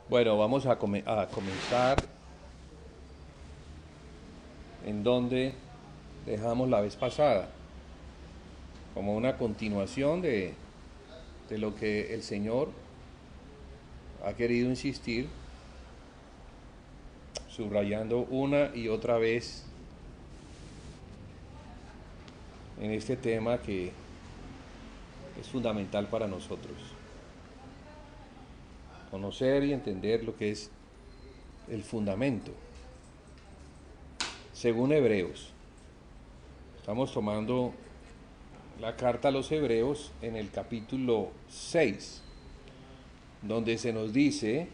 Bueno, vamos a comenzar en donde dejamos la vez pasada, como una continuación de lo que el Señor ha querido insistir, subrayando una y otra vez en este tema que es fundamental para nosotros. Conocer y entender lo que es el fundamento. Según Hebreos, estamos tomando la carta a los Hebreos en el capítulo 6, donde se nos dice: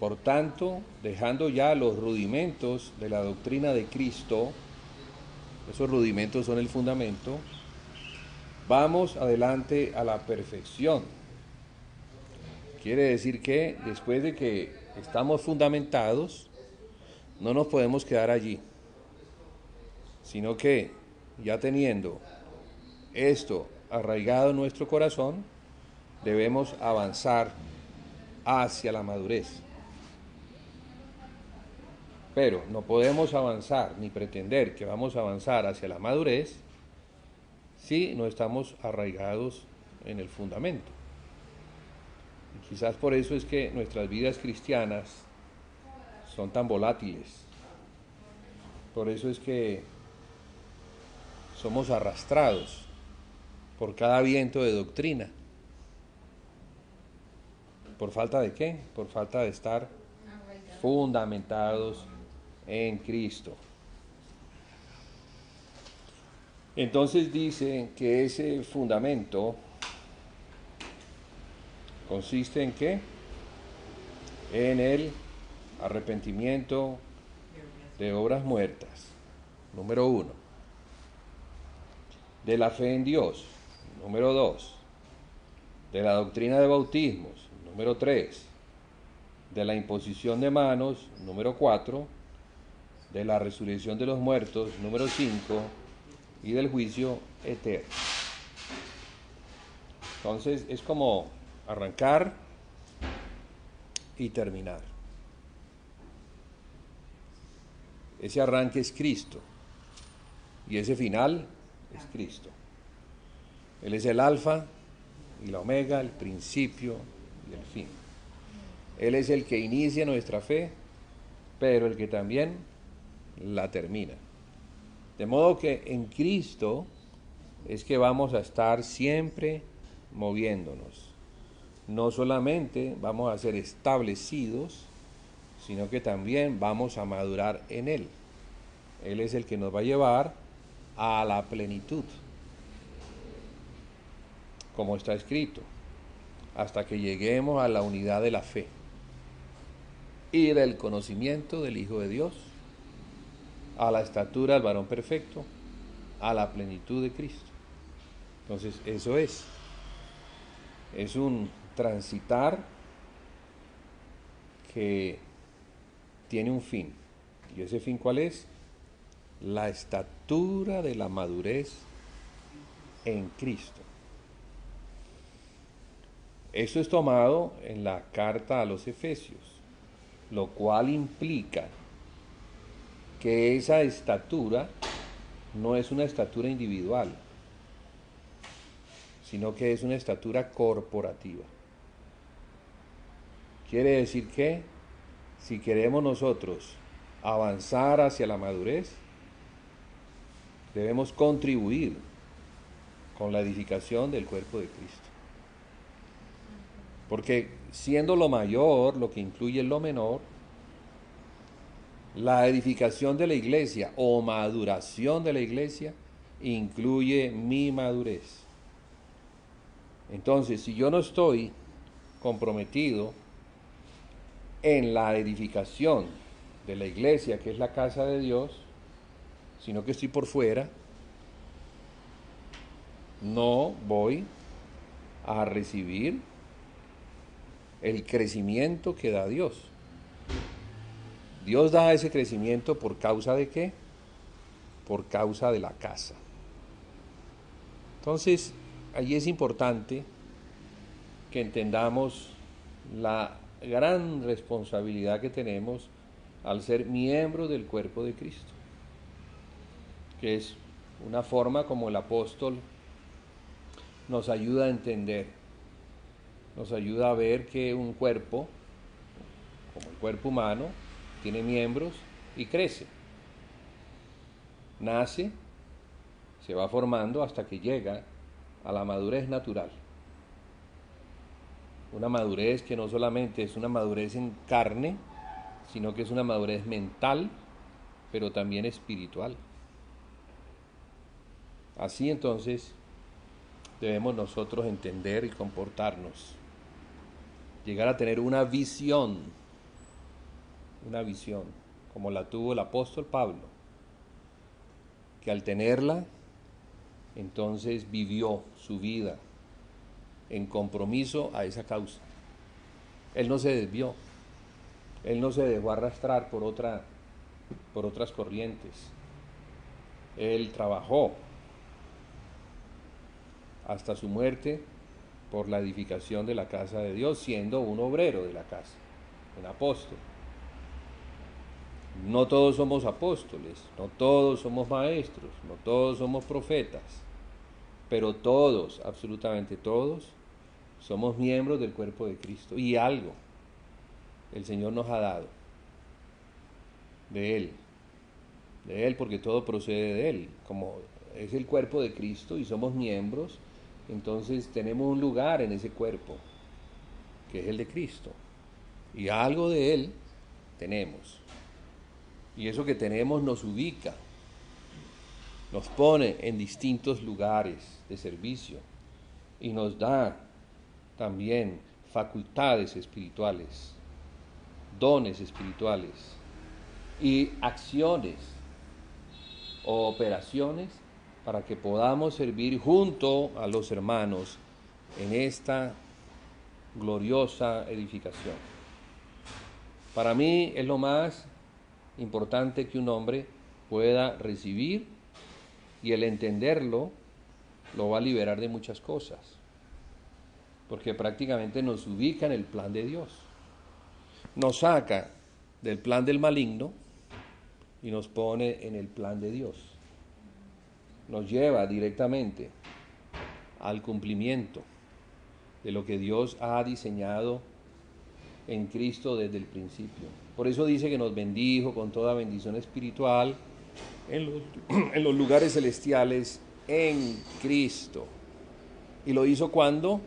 por tanto, dejando ya los rudimentos de la doctrina de Cristo, esos rudimentos son el fundamento, vamos adelante a la perfección. Quiere decir que después de que estamos fundamentados, no nos podemos quedar allí, sino que ya teniendo esto arraigado en nuestro corazón, debemos avanzar hacia la madurez. Pero no podemos avanzar ni pretender que vamos a avanzar hacia la madurez si no estamos arraigados en el fundamento. Y quizás por eso es que nuestras vidas cristianas son tan volátiles. Por eso es que somos arrastrados por cada viento de doctrina. ¿Por falta de qué? Por falta de estar fundamentados en Cristo. Entonces dice que ese fundamento consiste en qué? En el arrepentimiento de obras muertas, número 1. De la fe en Dios, número 2. De la doctrina de bautismos, número 3. De la imposición de manos, número 4. De la resurrección de los muertos, número 5. Y del juicio eterno. Entonces es como arrancar y terminar. Ese arranque es Cristo y ese final es Cristo. Él es el alfa y la omega, el principio y el fin. Él es el que inicia nuestra fe, pero el que también la termina. De modo que en Cristo es que vamos a estar siempre moviéndonos. No solamente vamos a ser establecidos, sino que también vamos a madurar en Él. Él es el que nos va a llevar a la plenitud, como está escrito, hasta que lleguemos a la unidad de la fe y del conocimiento del Hijo de Dios, a la estatura del varón perfecto, a la plenitud de Cristo. Entonces eso es un transitar que tiene un fin. ¿Y ese fin cuál es? La estatura de la madurez en Cristo. Esto es tomado en la carta a los Efesios, lo cual implica que esa estatura no es una estatura individual, sino que es una estatura corporativa. Quiere decir que si queremos nosotros avanzar hacia la madurez, debemos contribuir con la edificación del cuerpo de Cristo. Porque siendo lo mayor lo que incluye lo menor, la edificación de la iglesia o maduración de la iglesia incluye mi madurez. Entonces, si yo no estoy comprometido en la edificación de la iglesia, que es la casa de Dios, sino que estoy por fuera, no voy a recibir el crecimiento que da Dios. Dios da ese crecimiento por causa de qué? Por causa de la casa. Entonces, allí es importante que entendamos la gran responsabilidad que tenemos al ser miembros del cuerpo de Cristo, que es una forma como el apóstol nos ayuda a entender, nos ayuda a ver que un cuerpo, como el cuerpo humano, tiene miembros y crece, nace, se va formando hasta que llega a la madurez natural. Una madurez que no solamente es una madurez en carne, sino que es una madurez mental, pero también espiritual. Así entonces debemos nosotros entender y comportarnos, llegar a tener una visión, como la tuvo el apóstol Pablo, que al tenerla, entonces vivió su vida en compromiso a esa causa. Él no se desvió, él no se dejó arrastrar por otras corrientes. Él trabajó hasta su muerte por la edificación de la casa de Dios, siendo un obrero de la casa, un apóstol. No todos somos apóstoles, no todos somos maestros, no todos somos profetas, pero todos, absolutamente todos, somos miembros del cuerpo de Cristo. Y algo el Señor nos ha dado de Él, porque todo procede de Él. Como es el cuerpo de Cristo y somos miembros, entonces tenemos un lugar en ese cuerpo, que es el de Cristo. Y algo de Él tenemos. Y eso que tenemos nos ubica, nos pone en distintos lugares de servicio y nos da también facultades espirituales, dones espirituales y acciones o operaciones para que podamos servir junto a los hermanos en esta gloriosa edificación. Para mí es lo más importante que un hombre pueda recibir, y el entenderlo lo va a liberar de muchas cosas, porque prácticamente nos ubica en el plan de Dios, nos saca del plan del maligno y nos pone en el plan de Dios, nos lleva directamente al cumplimiento de lo que Dios ha diseñado en Cristo desde el principio. Por eso dice que nos bendijo con toda bendición espiritual en los lugares celestiales en Cristo. ¿Y lo hizo cuando?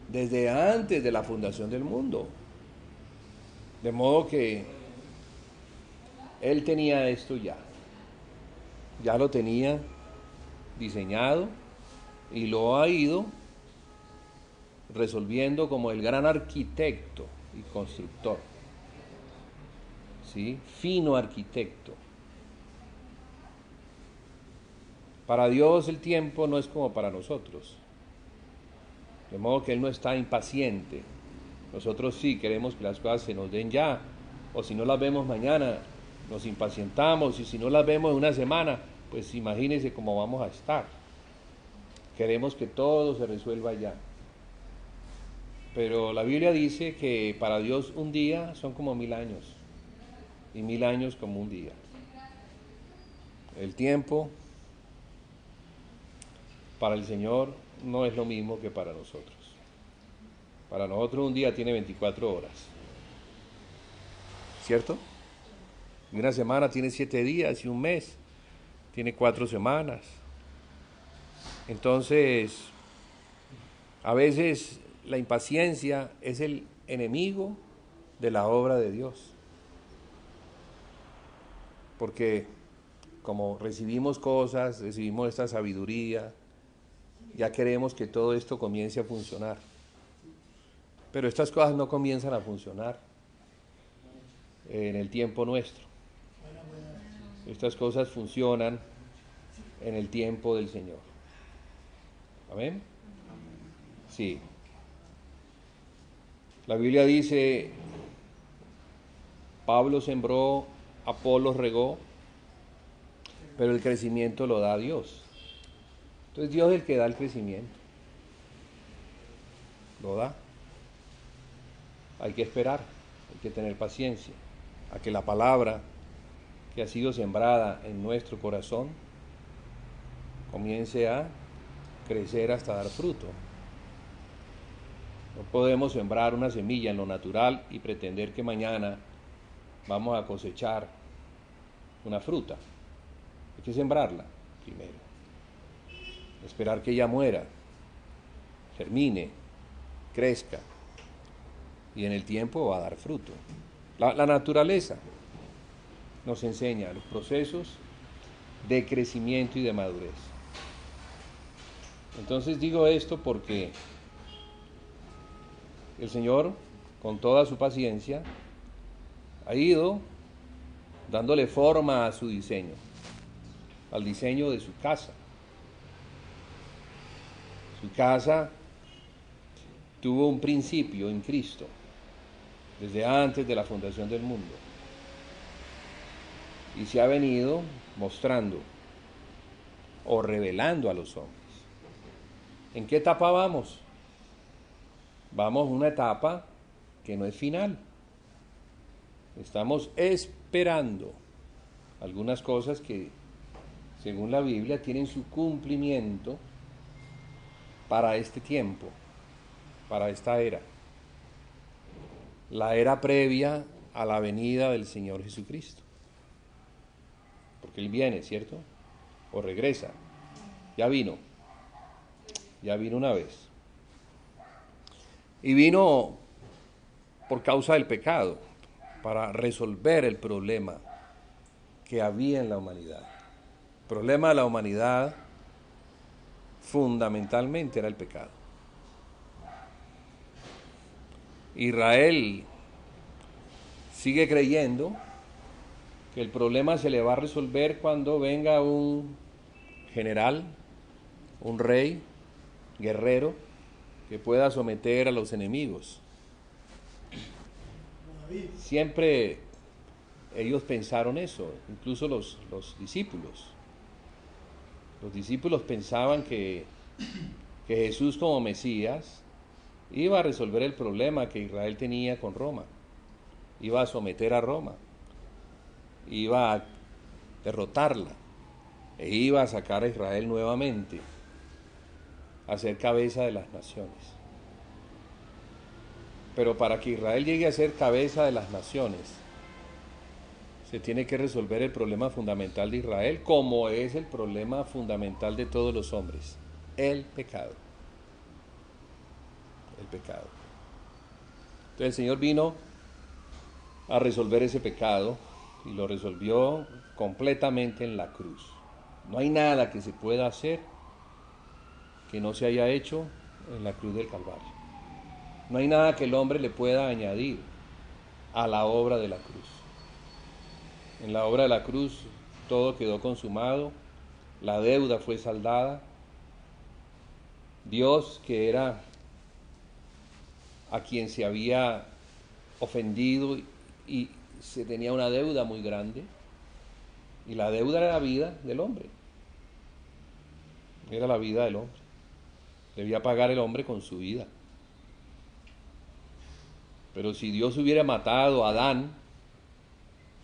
Desde antes de la fundación del mundo. De modo que Él tenía esto ya lo tenía diseñado y lo ha ido resolviendo como el gran arquitecto y constructor, ¿sí? Fino arquitecto. Para Dios el tiempo no es como para nosotros, de modo que Él no está impaciente. Nosotros sí queremos que las cosas se nos den ya, o si no las vemos mañana, nos impacientamos, y si no las vemos en una semana, pues imagínense cómo vamos a estar. Queremos que todo se resuelva ya. Pero la Biblia dice que para Dios un día son como 1000 años, y 1000 años como un día. El tiempo para el Señor no es lo mismo que para nosotros. Para nosotros un día tiene 24 horas, ¿cierto? Y una semana tiene 7 días, y un mes tiene 4 semanas. Entonces, a veces la impaciencia es el enemigo de la obra de Dios. Porque como recibimos cosas, recibimos esta sabiduría, ya queremos que todo esto comience a funcionar. Pero estas cosas no comienzan a funcionar en el tiempo nuestro. Estas cosas funcionan en el tiempo del Señor. ¿Amén? Sí. La Biblia dice, Pablo sembró, Apolos regó, pero el crecimiento lo da Dios. Entonces Dios es el que da el crecimiento. Lo da. hay que esperar, hay que tener paciencia a que la palabra que ha sido sembrada en nuestro corazón comience a crecer hasta dar fruto. No podemos sembrar una semilla en lo natural y pretender que mañana vamos a cosechar una fruta. Hay que sembrarla primero, esperar que ella muera, germine, crezca y en el tiempo va a dar fruto. La naturaleza nos enseña los procesos de crecimiento y de madurez. Entonces digo esto porque el Señor, con toda su paciencia, ha ido dándole forma a su diseño, al diseño de su casa. Su casa tuvo un principio en Cristo, desde antes de la fundación del mundo, y se ha venido mostrando o revelando a los hombres. ¿En qué etapa vamos? Vamos a una etapa que no es final. Estamos esperando algunas cosas que, según la Biblia, tienen su cumplimiento para este tiempo, para esta era. La era previa a la venida del Señor Jesucristo. Porque Él viene, ¿cierto? O regresa. Ya vino una vez. Y vino por causa del pecado, para resolver el problema que había en la humanidad. El problema de la humanidad fundamentalmente era el pecado. Israel sigue creyendo que el problema se le va a resolver cuando venga un general, un rey, guerrero, que pueda someter a los enemigos. Siempre ellos pensaron eso, incluso los discípulos. Los discípulos pensaban que Jesús como Mesías iba a resolver el problema que Israel tenía con Roma, iba a someter a Roma, iba a derrotarla e iba a sacar a Israel nuevamente a ser cabeza de las naciones. Pero para que Israel llegue a ser cabeza de las naciones, se tiene que resolver el problema fundamental de Israel, como es el problema fundamental de todos los hombres, el pecado. El pecado. Entonces el Señor vino a resolver ese pecado y lo resolvió completamente en la cruz. No hay nada que se pueda hacer que no se haya hecho en la cruz del Calvario. No hay nada que el hombre le pueda añadir a la obra de la cruz. En la obra de la cruz todo quedó consumado, la deuda fue saldada. Dios, que era a quien se había ofendido y se tenía una deuda muy grande, y la deuda era la vida del hombre. Era la vida del hombre. Debía pagar el hombre con su vida. Pero si Dios hubiera matado a Adán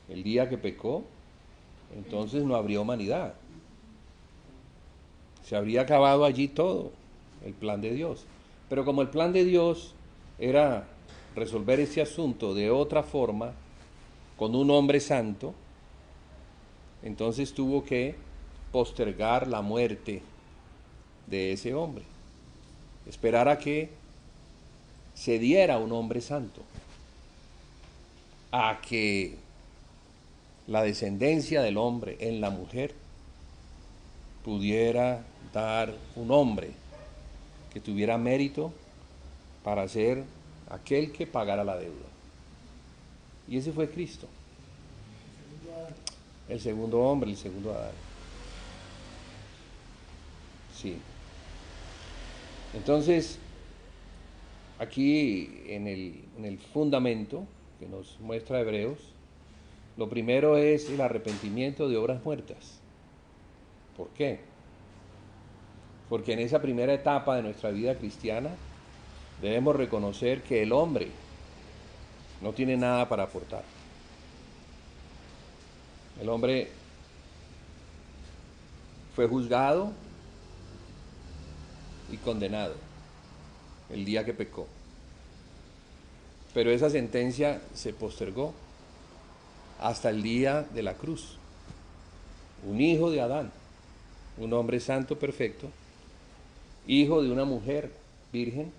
el día que pecó, entonces no habría humanidad. Se habría acabado allí todo, el plan de Dios. Pero como el plan de Dios era resolver ese asunto de otra forma, con un hombre santo, entonces tuvo que postergar la muerte de ese hombre. Esperar a que se diera un hombre santo, a que la descendencia del hombre en la mujer pudiera dar un hombre que tuviera mérito para ser aquel que pagara la deuda. Y ese fue Cristo, el segundo hombre, el segundo Adán. Sí. Entonces, aquí en el fundamento que nos muestra Hebreos, lo primero es el arrepentimiento de obras muertas. ¿Por qué? Porque en esa primera etapa de nuestra vida cristiana debemos reconocer que el hombre no tiene nada para aportar. El hombre fue juzgado y condenado el día que pecó. Pero esa sentencia se postergó hasta el día de la cruz. Un hijo de Adán, un hombre santo perfecto, hijo de una mujer virgen,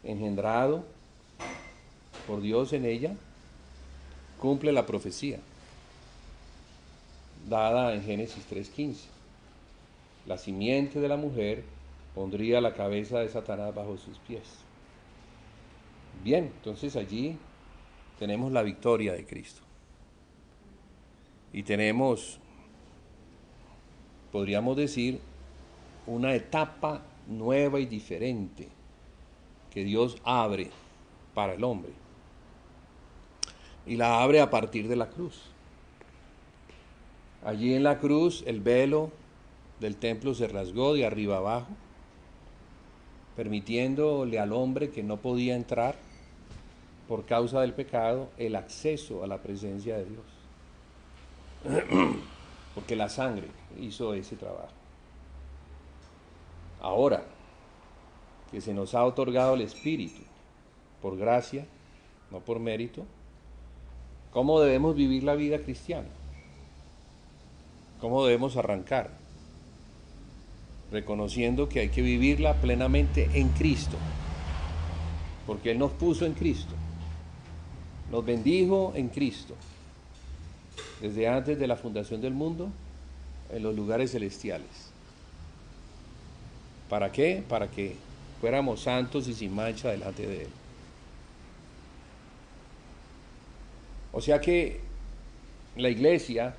engendrado por Dios en ella, cumple la profecía dada en Génesis 3:15. La simiente de la mujer pondría la cabeza de Satanás bajo sus pies. Bien, entonces allí tenemos la victoria de Cristo. Y tenemos, podríamos decir, una etapa nueva y diferente que Dios abre para el hombre. Y la abre a partir de la cruz. Allí en la cruz el velo del templo se rasgó de arriba abajo, permitiéndole al hombre que no podía entrar por causa del pecado el acceso a la presencia de Dios. Porque la sangre hizo ese trabajo. Ahora que se nos ha otorgado el Espíritu por gracia, no por mérito, ¿cómo debemos vivir la vida cristiana? ¿Cómo debemos arrancar? Reconociendo que hay que vivirla plenamente en Cristo, porque Él nos puso en Cristo, nos bendijo en Cristo, desde antes de la fundación del mundo, en los lugares celestiales. ¿Para qué? Para que fuéramos santos y sin mancha delante de Él. O sea que la iglesia,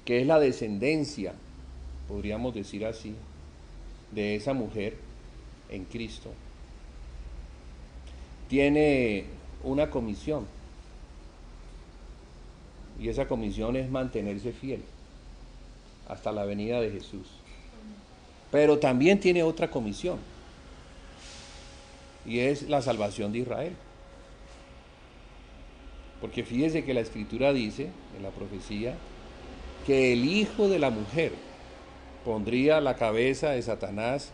que es la descendencia, podríamos decir así, de esa mujer en Cristo, tiene una comisión. Y esa comisión es mantenerse fiel hasta la venida de Jesús. Pero también tiene otra comisión, y es la salvación de Israel. Porque fíjese que la Escritura dice, en la profecía, que el hijo de la mujer pondría la cabeza de Satanás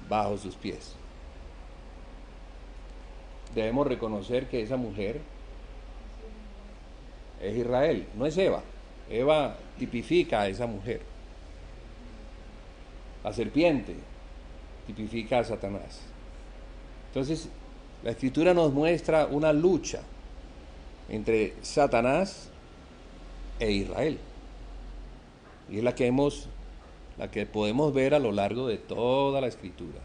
bajo sus pies. Debemos reconocer que esa mujer es Israel, no es Eva. Eva tipifica a esa mujer. La serpiente tipifica a Satanás. Entonces, la Escritura nos muestra una lucha entre Satanás e Israel. Y es la que podemos ver a lo largo de toda la Escritura.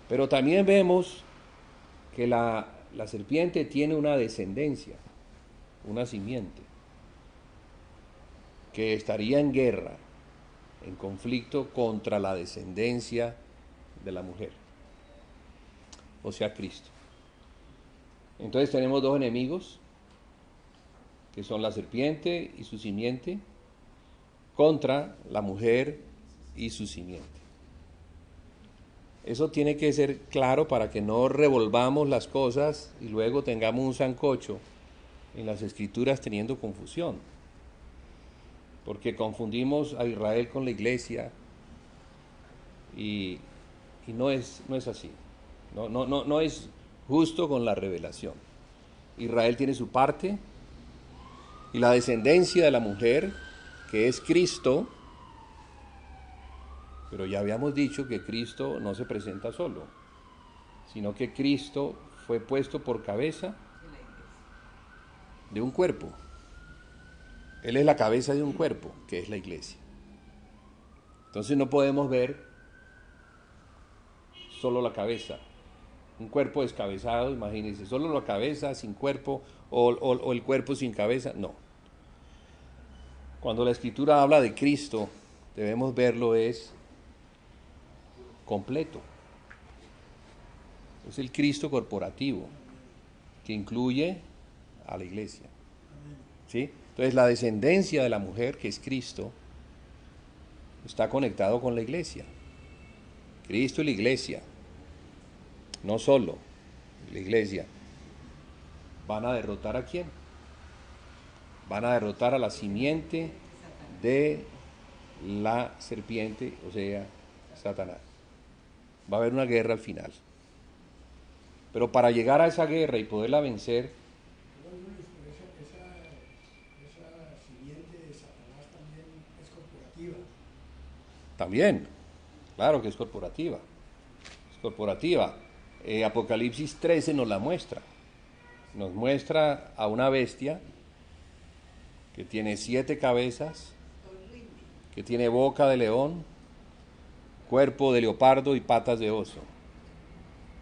Pero también vemos que la serpiente tiene una descendencia, una simiente, que estaría en guerra, en conflicto contra la descendencia de la mujer, o sea, Cristo. Entonces tenemos dos enemigos, que son la serpiente y su simiente, contra la mujer y su simiente. Eso tiene que ser claro para que no revolvamos las cosas y luego tengamos un sancocho en las Escrituras teniendo confusión. Porque confundimos a Israel con la iglesia y no es así. No es justo con la revelación. Israel tiene su parte y la descendencia de la mujer, que es Cristo, pero ya habíamos dicho que Cristo no se presenta solo, sino que Cristo fue puesto por cabeza de un cuerpo. Él es la cabeza de un cuerpo, que es la iglesia. Entonces no podemos ver solo la cabeza. Un cuerpo descabezado, imagínense, solo la cabeza sin cuerpo o el cuerpo sin cabeza, no. Cuando la Escritura habla de Cristo, debemos verlo es completo. Es el Cristo corporativo, que incluye a la iglesia. ¿Sí? Entonces la descendencia de la mujer, que es Cristo, está conectado con la iglesia. Cristo y la iglesia, no solo. la iglesia, ¿van a derrotar a quién? Van a derrotar a la simiente de la serpiente, o sea, Satanás. Va a haber una guerra al final. Pero para llegar a esa guerra y poderla vencer, esa simiente de Satanás también es corporativa. también, claro que es corporativa. Es corporativa. Apocalipsis 13 nos la muestra. Nos muestra a una bestia que tiene 7 cabezas, que tiene boca de león, cuerpo de leopardo y patas de oso.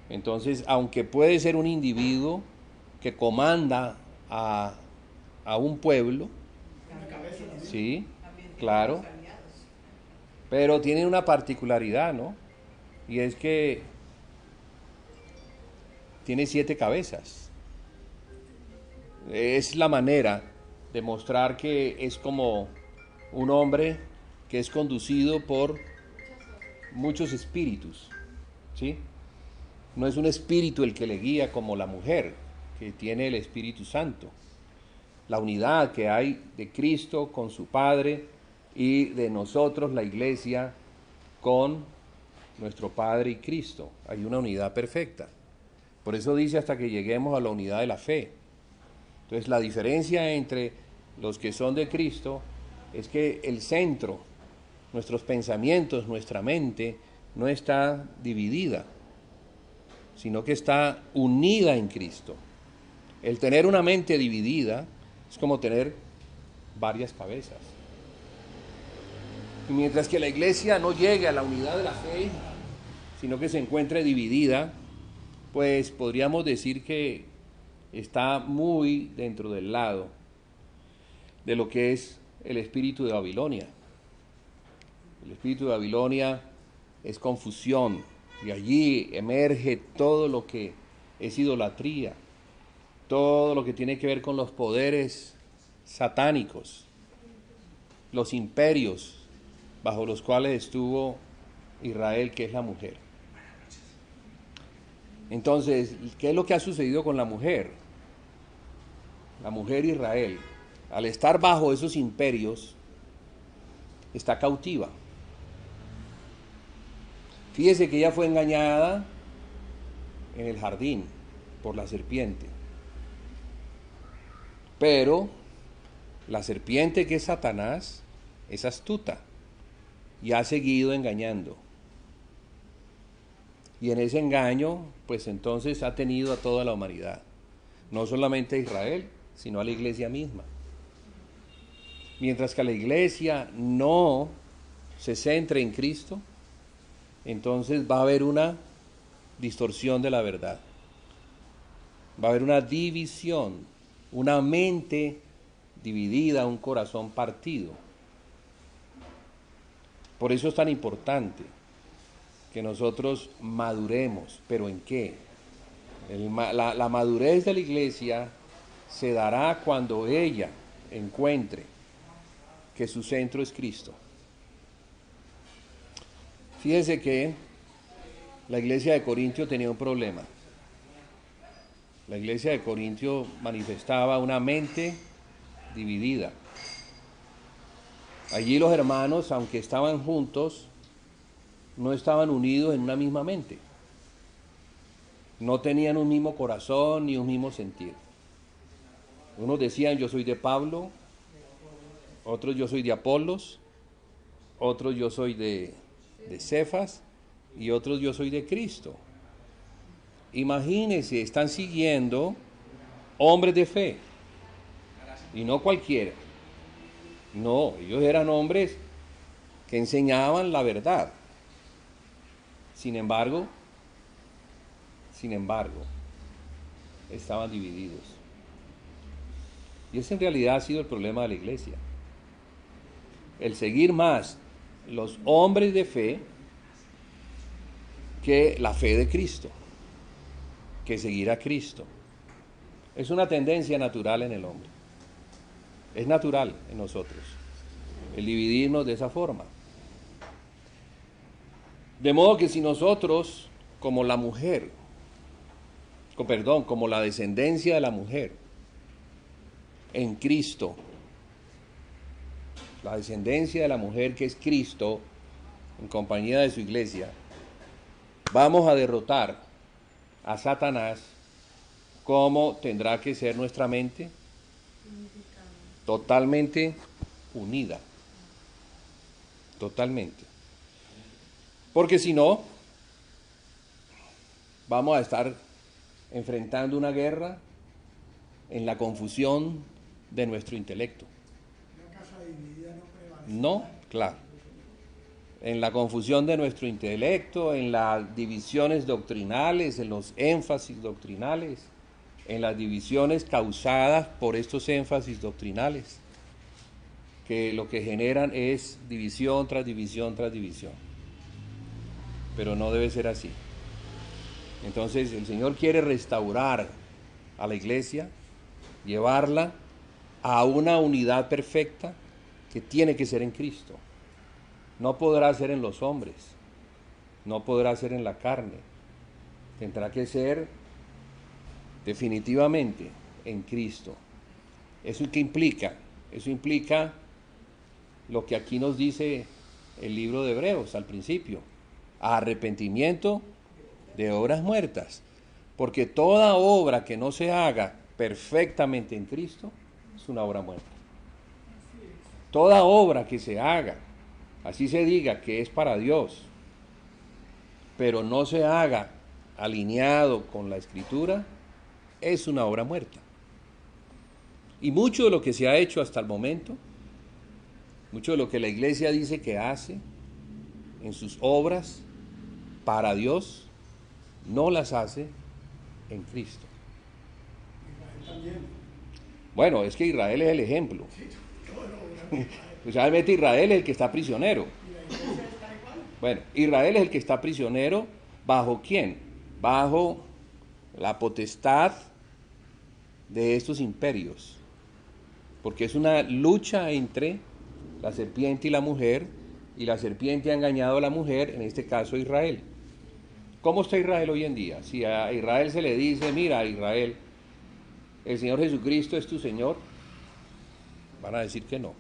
Entonces, aunque puede ser un individuo que comanda a un pueblo, sí, claro, pero tiene una particularidad, ¿no? Y es que tiene 7 cabezas. Es la manera de mostrar que es como un hombre que es conducido por muchos espíritus, ¿sí? No es un espíritu el que le guía como la mujer, que tiene el Espíritu Santo. La unidad que hay de Cristo con su Padre y de nosotros, la iglesia, con nuestro Padre y Cristo. Hay una unidad perfecta. Por eso dice hasta que lleguemos a la unidad de la fe. Entonces la diferencia entre los que son de Cristo es que el centro, nuestros pensamientos, nuestra mente, no está dividida, sino que está unida en Cristo. El tener una mente dividida es como tener varias cabezas. Y mientras que la iglesia no llegue a la unidad de la fe, sino que se encuentre dividida, pues podríamos decir que está muy dentro del lado de lo que es el espíritu de Babilonia. El espíritu de Babilonia es confusión, y allí emerge todo lo que es idolatría, todo lo que tiene que ver con los poderes satánicos, los imperios bajo los cuales estuvo Israel, que es la mujer. Entonces, ¿qué es lo que ha sucedido con la mujer? La mujer Israel, al estar bajo esos imperios, está cautiva. Fíjese que ella fue engañada en el jardín por la serpiente. Pero la serpiente, que es Satanás, es astuta y ha seguido engañando. Y en ese engaño, pues entonces ha tenido a toda la humanidad. No solamente a Israel, sino a la iglesia misma. Mientras que la iglesia no se centre en Cristo, entonces va a haber una distorsión de la verdad. Va a haber una división, una mente dividida, un corazón partido. Por eso es tan importante que nosotros maduremos. ¿Pero en qué? La madurez de la iglesia se dará cuando ella encuentre que su centro es Cristo. Fíjense que la iglesia de Corintio tenía un problema. La iglesia de Corintio manifestaba una mente dividida. Allí los hermanos, aunque estaban juntos, no estaban unidos en una misma mente. No tenían un mismo corazón ni un mismo sentir. Unos decían yo soy de Pablo, otros yo soy de Apolos, otros yo soy de Cefas y otros yo soy de Cristo. Imagínense, están siguiendo hombres de fe y no cualquiera. No, ellos eran hombres que enseñaban la verdad. Sin embargo, estaban divididos. Y ese en realidad ha sido el problema de la iglesia. El seguir más los hombres de fe que la fe de Cristo, que seguir a Cristo. Es una tendencia natural en el hombre. Es natural en nosotros el dividirnos de esa forma. De modo que si nosotros, como la mujer, perdón, como la descendencia de la mujer en Cristo. La descendencia de la mujer que es Cristo en compañía de su iglesia. Vamos a derrotar a Satanás. ¿Cómo tendrá que ser nuestra mente? Totalmente unida. Totalmente. Porque si no, vamos a estar enfrentando una guerra en la confusión de nuestro intelecto. Una casa dividida no prevalece. No, claro. En la confusión de nuestro intelecto, en las divisiones doctrinales, en los énfasis doctrinales, en las divisiones causadas por estos énfasis doctrinales, que lo que generan es división tras división tras división. Pero no debe ser así. Entonces el Señor quiere restaurar a la iglesia, llevarla a una unidad perfecta que tiene que ser en Cristo. No podrá ser en los hombres, no podrá ser en la carne, tendrá que ser definitivamente en Cristo. ¿Eso qué implica? Eso implica lo que aquí nos dice el libro de Hebreos al principio: arrepentimiento de obras muertas, porque toda obra que no se haga perfectamente en Cristo es una obra muerta. Toda obra que se haga, así se diga que es para Dios, pero no se haga alineado con la Escritura, es una obra muerta. Y mucho de lo que se ha hecho hasta el momento, mucho de lo que la iglesia dice que hace en sus obras para Dios, no las hace en Cristo. Israel también. Bueno, es que Israel es el ejemplo. Sí, todo lo bueno. Pues realmente Israel es el que está prisionero. Y la iglesia está igual. Bueno, Israel es el que está prisionero. ¿Bajo quién? Bajo la potestad de estos imperios. Porque es una lucha entre la serpiente y la mujer, y la serpiente ha engañado a la mujer, en este caso Israel. ¿Cómo está Israel hoy en día? Si a Israel se le dice: mira, Israel, el Señor Jesucristo es tu Señor, van a decir que no.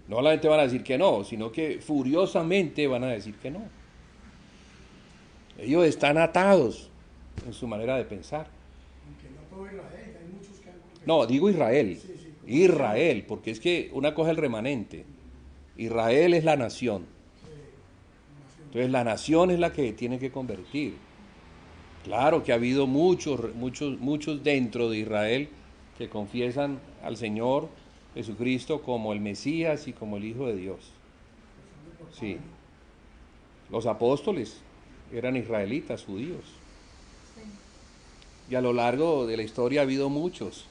No solamente van a decir que no, sino que furiosamente van a decir que no. Ellos están atados en su manera de pensar. Aunque no todo Israel, hay muchos que han confesado. No, digo Israel. Sí, sí. Israel, porque es que una cosa es el remanente. Israel es la nación. Entonces la nación es la que tiene que convertir. Claro que ha habido muchos dentro de Israel que confiesan al Señor Jesucristo como el Mesías y como el Hijo de Dios. Sí. Los apóstoles eran israelitas, judíos. Y a lo largo de la historia ha habido muchos.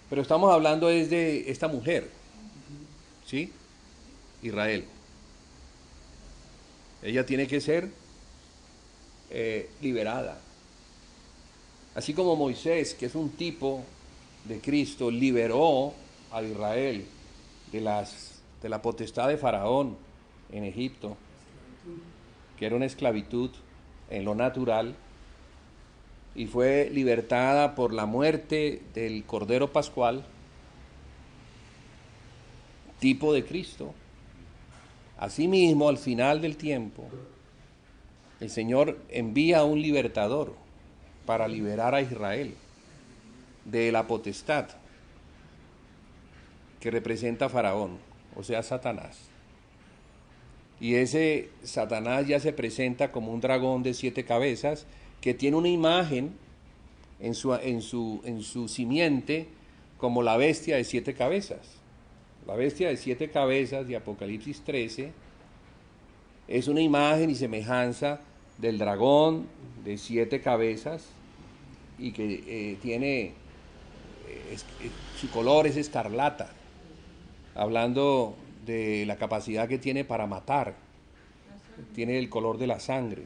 Pero estamos hablando es de esta mujer. ¿Sí? Israel. Ella tiene que ser liberada. Así como Moisés, que es un tipo de Cristo, liberó a Israel de la potestad de Faraón en Egipto, que era una esclavitud en lo natural, y fue libertada por la muerte del Cordero Pascual, tipo de Cristo. Asimismo, al final del tiempo, el Señor envía a un libertador para liberar a Israel de la potestad que representa a Faraón, o sea, Satanás. Y ese Satanás ya se presenta como un dragón de 7 cabezas que tiene una imagen en su simiente como la bestia de 7 cabezas. La bestia de 7 cabezas de Apocalipsis 13 es una imagen y semejanza del dragón de 7 cabezas y que su color es escarlata, hablando de la capacidad que tiene para matar. Tiene el color de la sangre,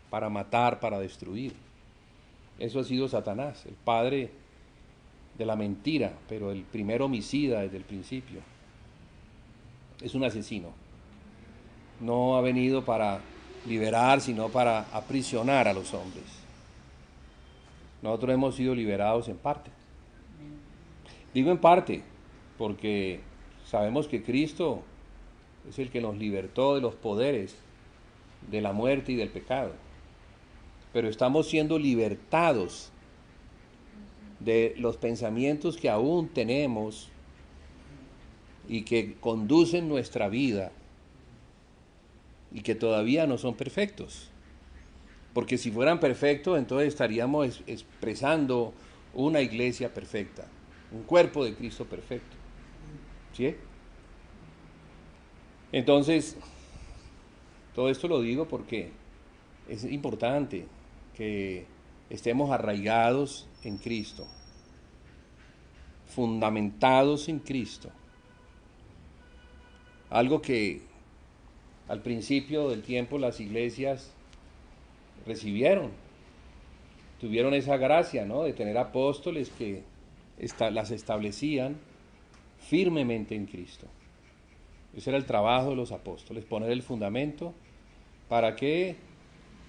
para matar, para destruir. Eso ha sido Satanás, el padre de la mentira, pero el primer homicida desde el principio. Es un asesino. No ha venido para liberar, sino para aprisionar a los hombres. nosotros hemos sido liberados en parte. Digo en parte, porque sabemos que Cristo es el que nos libertó de los poderes de la muerte y del pecado. Pero estamos siendo libertados de los pensamientos que aún tenemos y que conducen nuestra vida y que todavía no son perfectos. Porque si fueran perfectos, entonces estaríamos expresando una iglesia perfecta, un cuerpo de Cristo perfecto. ¿Sí? Entonces, todo esto lo digo porque es importante que estemos arraigados en Cristo, fundamentados en Cristo. Algo que al principio del tiempo las iglesias recibieron, tuvieron esa gracia, ¿no?, de tener apóstoles que las establecían firmemente en Cristo. Ese era el trabajo de los apóstoles, poner el fundamento para que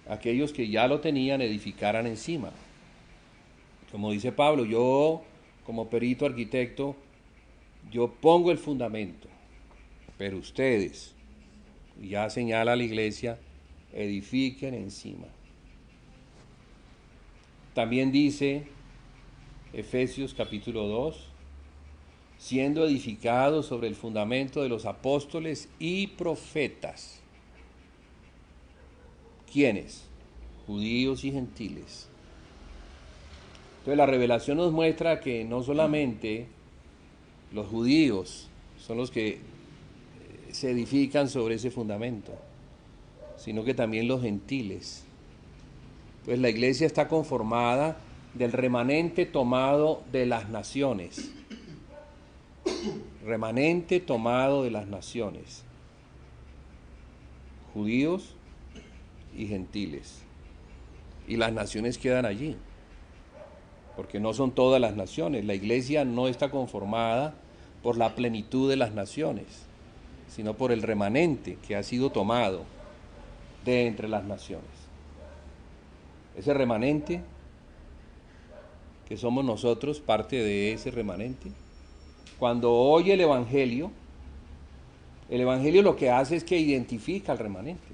aquellos que ya lo tenían edificaran encima. Como dice Pablo, yo como perito arquitecto, yo pongo el fundamento, pero ustedes, ya señala a la iglesia, edifiquen encima. También dice Efesios capítulo 2, siendo edificados sobre el fundamento de los apóstoles y profetas. ¿Quiénes? Judíos y gentiles. Entonces la revelación nos muestra que no solamente los judíos son los que se edifican sobre ese fundamento, sino que también los gentiles. Pues la iglesia está conformada del remanente tomado de las naciones. Remanente tomado de las naciones. Judíos y gentiles. Y las naciones quedan allí, porque no son todas las naciones. La iglesia no está conformada por la plenitud de las naciones, sino por el remanente que ha sido tomado de entre las naciones. Ese remanente, que somos nosotros, parte de ese remanente, cuando oye el Evangelio lo que hace es que identifica al remanente.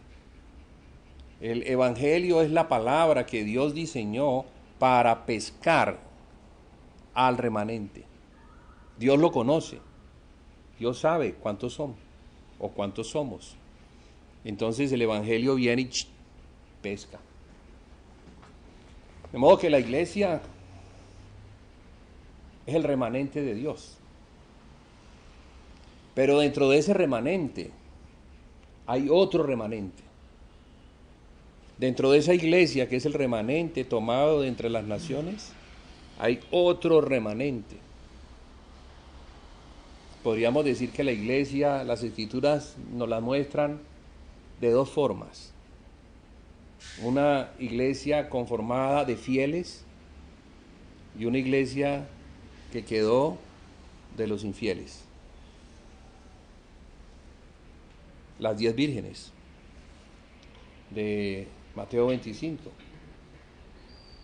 El Evangelio es la palabra que Dios diseñó para pescar al remanente. Dios lo conoce, Dios sabe cuántos son o cuántos somos. Entonces el Evangelio viene y pesca. De modo que la iglesia es el remanente de Dios. Pero dentro de ese remanente hay otro remanente. Dentro de esa iglesia que es el remanente tomado de entre las naciones, hay otro remanente. Podríamos decir que la iglesia, las escrituras nos la muestran de dos formas. Una iglesia conformada de fieles y una iglesia que quedó de los infieles. Las 10 vírgenes de Mateo 25.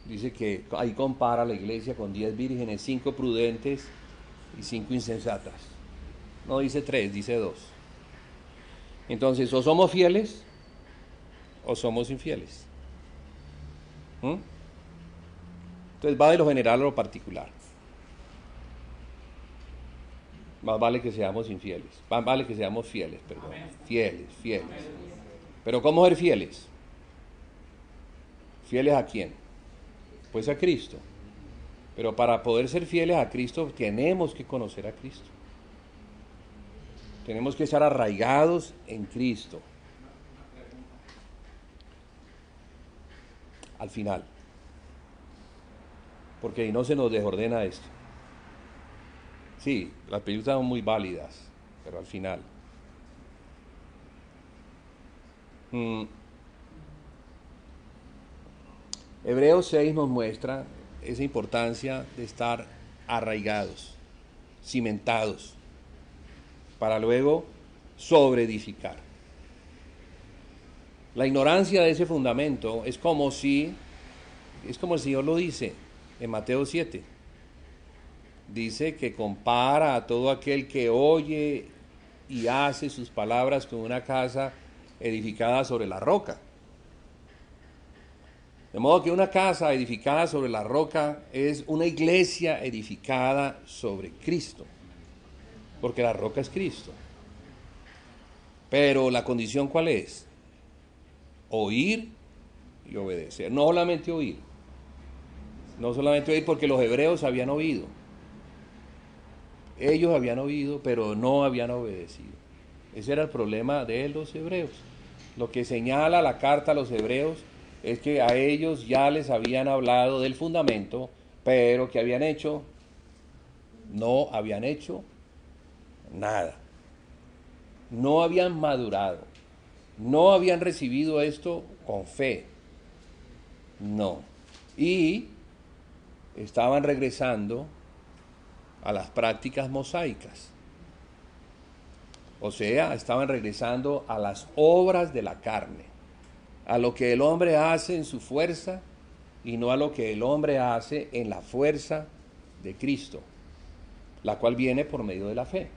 Dice que ahí compara la iglesia con 10 vírgenes, 5 prudentes y 5 insensatas. No dice 3, dice 2. Entonces, o somos fieles o somos infieles. Entonces va de lo general a lo particular. Más vale que seamos infieles. Más vale que seamos fieles, perdón. Fieles. Pero ¿cómo ser fieles? ¿Fieles a quién? Pues a Cristo. Pero para poder ser fieles a Cristo tenemos que conocer a Cristo. Tenemos que estar arraigados en Cristo. Al final. Porque ahí no se nos desordena esto. Sí, las películas son muy válidas, pero al final. Hebreos 6 nos muestra esa importancia de estar arraigados, cimentados, para luego sobreedificar. La ignorancia de ese fundamento es como si, el Señor lo dice, en Mateo 7. Dice que compara a todo aquel que oye y hace sus palabras con una casa edificada sobre la roca. De modo que una casa edificada sobre la roca es una iglesia edificada sobre Cristo, porque la roca es Cristo. Pero la condición, ¿cuál es? Oír y obedecer. No solamente oír. No solamente oír, porque los hebreos habían oído. Ellos habían oído, pero no habían obedecido. Ese era el problema de los hebreos. Lo que señala la carta a los hebreos es que a ellos ya les habían hablado del fundamento, pero que habían hecho, no habían hecho nada. No habían madurado. No habían recibido esto con fe. No. Y estaban regresando a las prácticas mosaicas. O sea, estaban regresando a las obras de la carne, a lo que el hombre hace en su fuerza y no a lo que el hombre hace en la fuerza de Cristo, la cual viene por medio de la fe.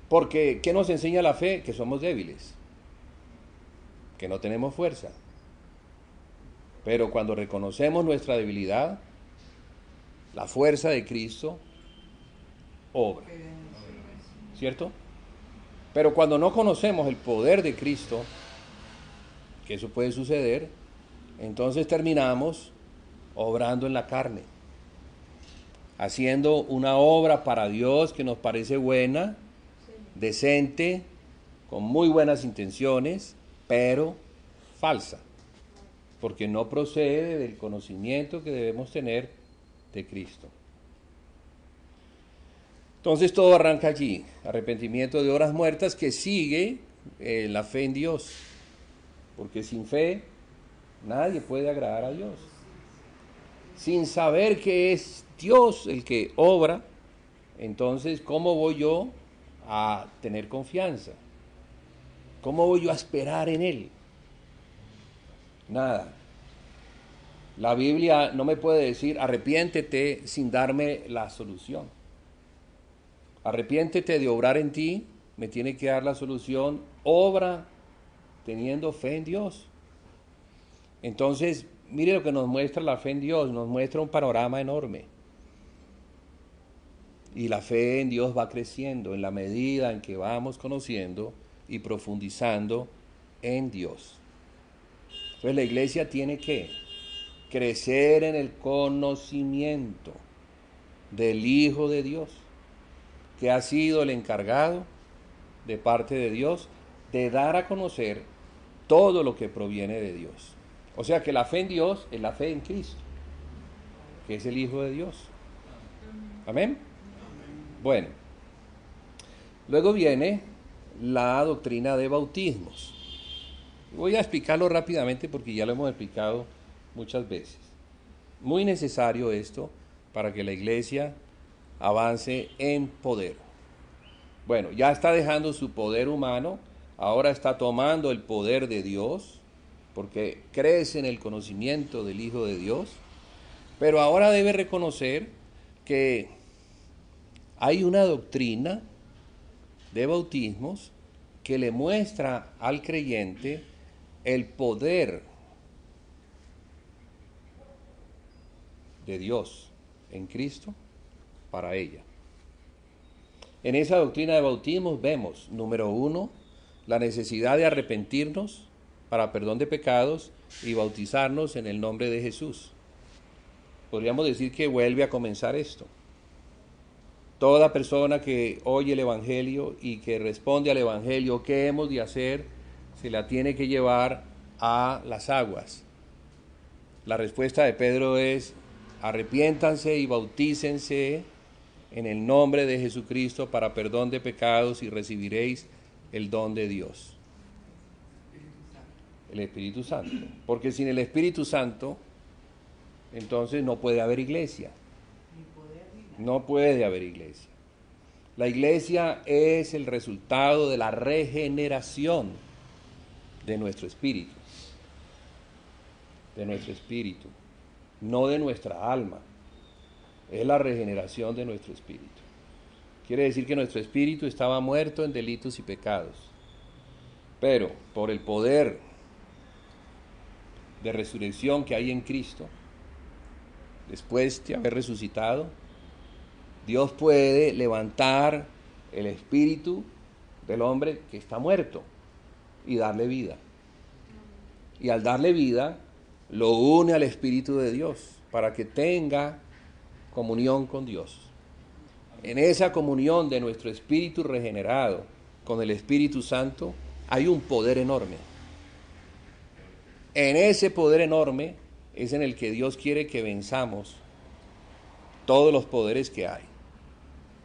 Porque, ¿qué nos enseña la fe? Que somos débiles, que no tenemos fuerza. Pero cuando reconocemos nuestra debilidad, la fuerza de Cristo obra. ¿Cierto? Pero cuando no conocemos el poder de Cristo, que eso puede suceder, entonces terminamos obrando en la carne, haciendo una obra para Dios que nos parece buena, decente, con muy buenas intenciones, pero falsa, porque no procede del conocimiento que debemos tener de Cristo. Entonces todo arranca allí, arrepentimiento de obras muertas que sigue la fe en Dios, porque sin fe nadie puede agradar a Dios. Sin saber que es Dios el que obra, entonces ¿cómo voy yo a tener confianza? ¿Cómo voy yo a esperar en Él? Nada. La Biblia no me puede decir arrepiéntete sin darme la solución. Arrepiéntete de obrar en ti, me tiene que dar la solución, obra teniendo fe en Dios. Entonces, mire lo que nos muestra la fe en Dios, nos muestra un panorama enorme. Y la fe en Dios va creciendo en la medida en que vamos conociendo y profundizando en Dios. Entonces la iglesia tiene que crecer en el conocimiento del Hijo de Dios, que ha sido el encargado de parte de Dios de dar a conocer todo lo que proviene de Dios. O sea que la fe en Dios es la fe en Cristo, que es el Hijo de Dios. ¿Amén? Bueno, luego viene la doctrina de bautismos. Voy a explicarlo rápidamente porque ya lo hemos explicado muchas veces. Muy necesario esto para que la iglesia avance en poder. Bueno, ya está dejando su poder humano, ahora está tomando el poder de Dios, porque crece en el conocimiento del Hijo de Dios, pero ahora debe reconocer que hay una doctrina de bautismos que le muestra al creyente el poder de Dios en Cristo para ella. En esa doctrina de bautismos vemos, número 1, la necesidad de arrepentirnos para perdón de pecados y bautizarnos en el nombre de Jesús. Podríamos decir que vuelve a comenzar esto. Toda persona que oye el Evangelio y que responde al Evangelio, ¿qué hemos de hacer? Se la tiene que llevar a las aguas. La respuesta de Pedro es, arrepiéntanse y bautícense en el nombre de Jesucristo para perdón de pecados y recibiréis el don de Dios. El Espíritu Santo. Porque sin el Espíritu Santo, entonces no puede haber iglesia. No puede haber iglesia. La iglesia es el resultado de la regeneración de nuestro espíritu. De nuestro espíritu. no de nuestra alma. Es la regeneración de nuestro espíritu. Quiere decir que nuestro espíritu estaba muerto en delitos y pecados. Pero por el poder de resurrección que hay en Cristo, después de haber resucitado, Dios puede levantar el espíritu del hombre que está muerto y darle vida. Y al darle vida, lo une al Espíritu de Dios para que tenga comunión con Dios. En esa comunión de nuestro espíritu regenerado con el Espíritu Santo hay un poder enorme. En ese poder enorme es en el que Dios quiere que venzamos todos los poderes que hay.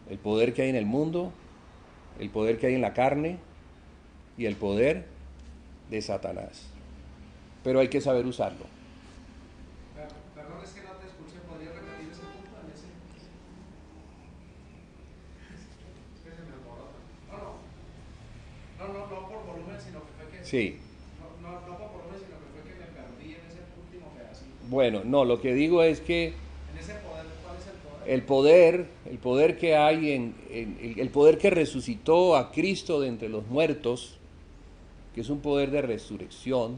El poder que hay en el mundo, el poder que hay en la carne y el poder de Satanás. Pero hay que saber usarlo. Perdón, es que no te escuché. ¿Podrías repetir ese punto? Es que se me alborota. No por volumen, sino que fue que... Sí. No por volumen, sino que fue que me perdí en ese último pedacito. Bueno, no, lo que digo es que En ese poder, ¿cuál es el poder? el poder que hay el poder que resucitó a Cristo de entre los muertos, que es un poder de resurrección,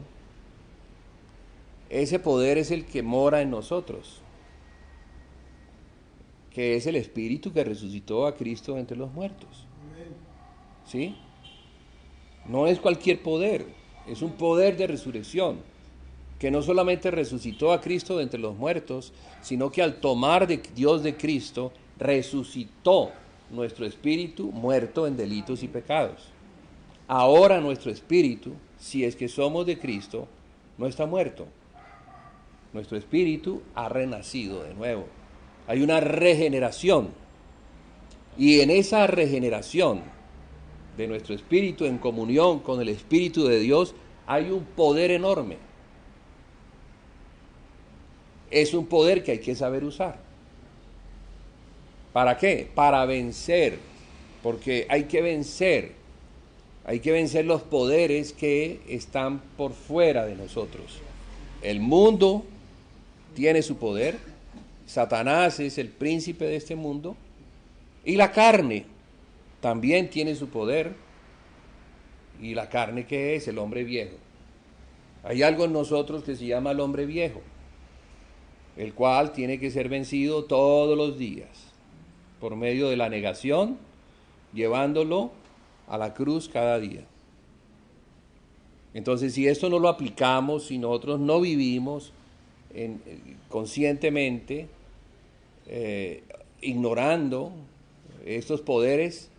ese poder es el que mora en nosotros, que es el Espíritu que resucitó a Cristo de entre los muertos. ¿Sí? No es cualquier poder, es un poder de resurrección, que no solamente resucitó a Cristo de entre los muertos, sino que al tomar de Dios de Cristo, resucitó nuestro espíritu muerto en delitos y pecados. Ahora nuestro espíritu, si es que somos de Cristo, no está muerto. Nuestro espíritu ha renacido de nuevo. Hay una regeneración. Y en esa regeneración de nuestro espíritu en comunión con el Espíritu de Dios, hay un poder enorme. Es un poder que hay que saber usar. ¿Para qué? Para vencer. Porque hay que vencer los poderes que están por fuera de nosotros. El mundo tiene su poder, Satanás es el príncipe de este mundo, y la carne también tiene su poder. ¿Y la carne qué es? El hombre viejo. Hay algo en nosotros que se llama el hombre viejo, el cual tiene que ser vencido todos los días, por medio de la negación, llevándolo a la cruz cada día. Entonces, si esto no lo aplicamos, si nosotros no vivimos conscientemente, ignorando estos poderes,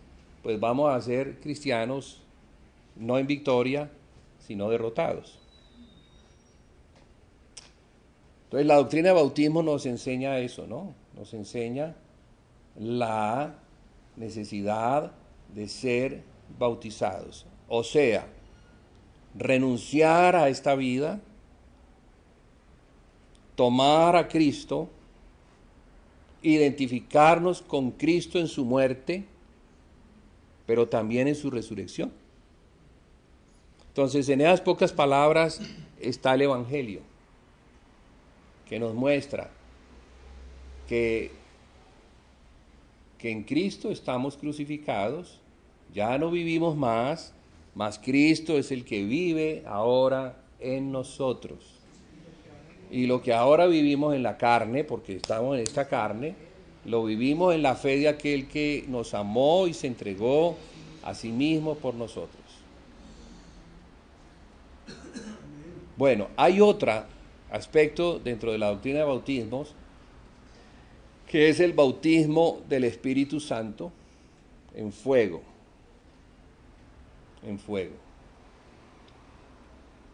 pues vamos a ser cristianos no en victoria, sino derrotados. Entonces, la doctrina de bautismo nos enseña eso, ¿no? Nos enseña la necesidad de ser bautizados. O sea, renunciar a esta vida, tomar a Cristo, identificarnos con Cristo en su muerte, pero también en su resurrección. Entonces, en esas pocas palabras está el Evangelio, que nos muestra que en Cristo estamos crucificados, ya no vivimos más, mas Cristo es el que vive ahora en nosotros. Y lo que ahora vivimos en la carne, porque estamos en esta carne, lo vivimos en la fe de aquel que nos amó y se entregó a sí mismo por nosotros. Bueno, hay otro aspecto dentro de la doctrina de bautismos, que es el bautismo del Espíritu Santo en fuego. En fuego.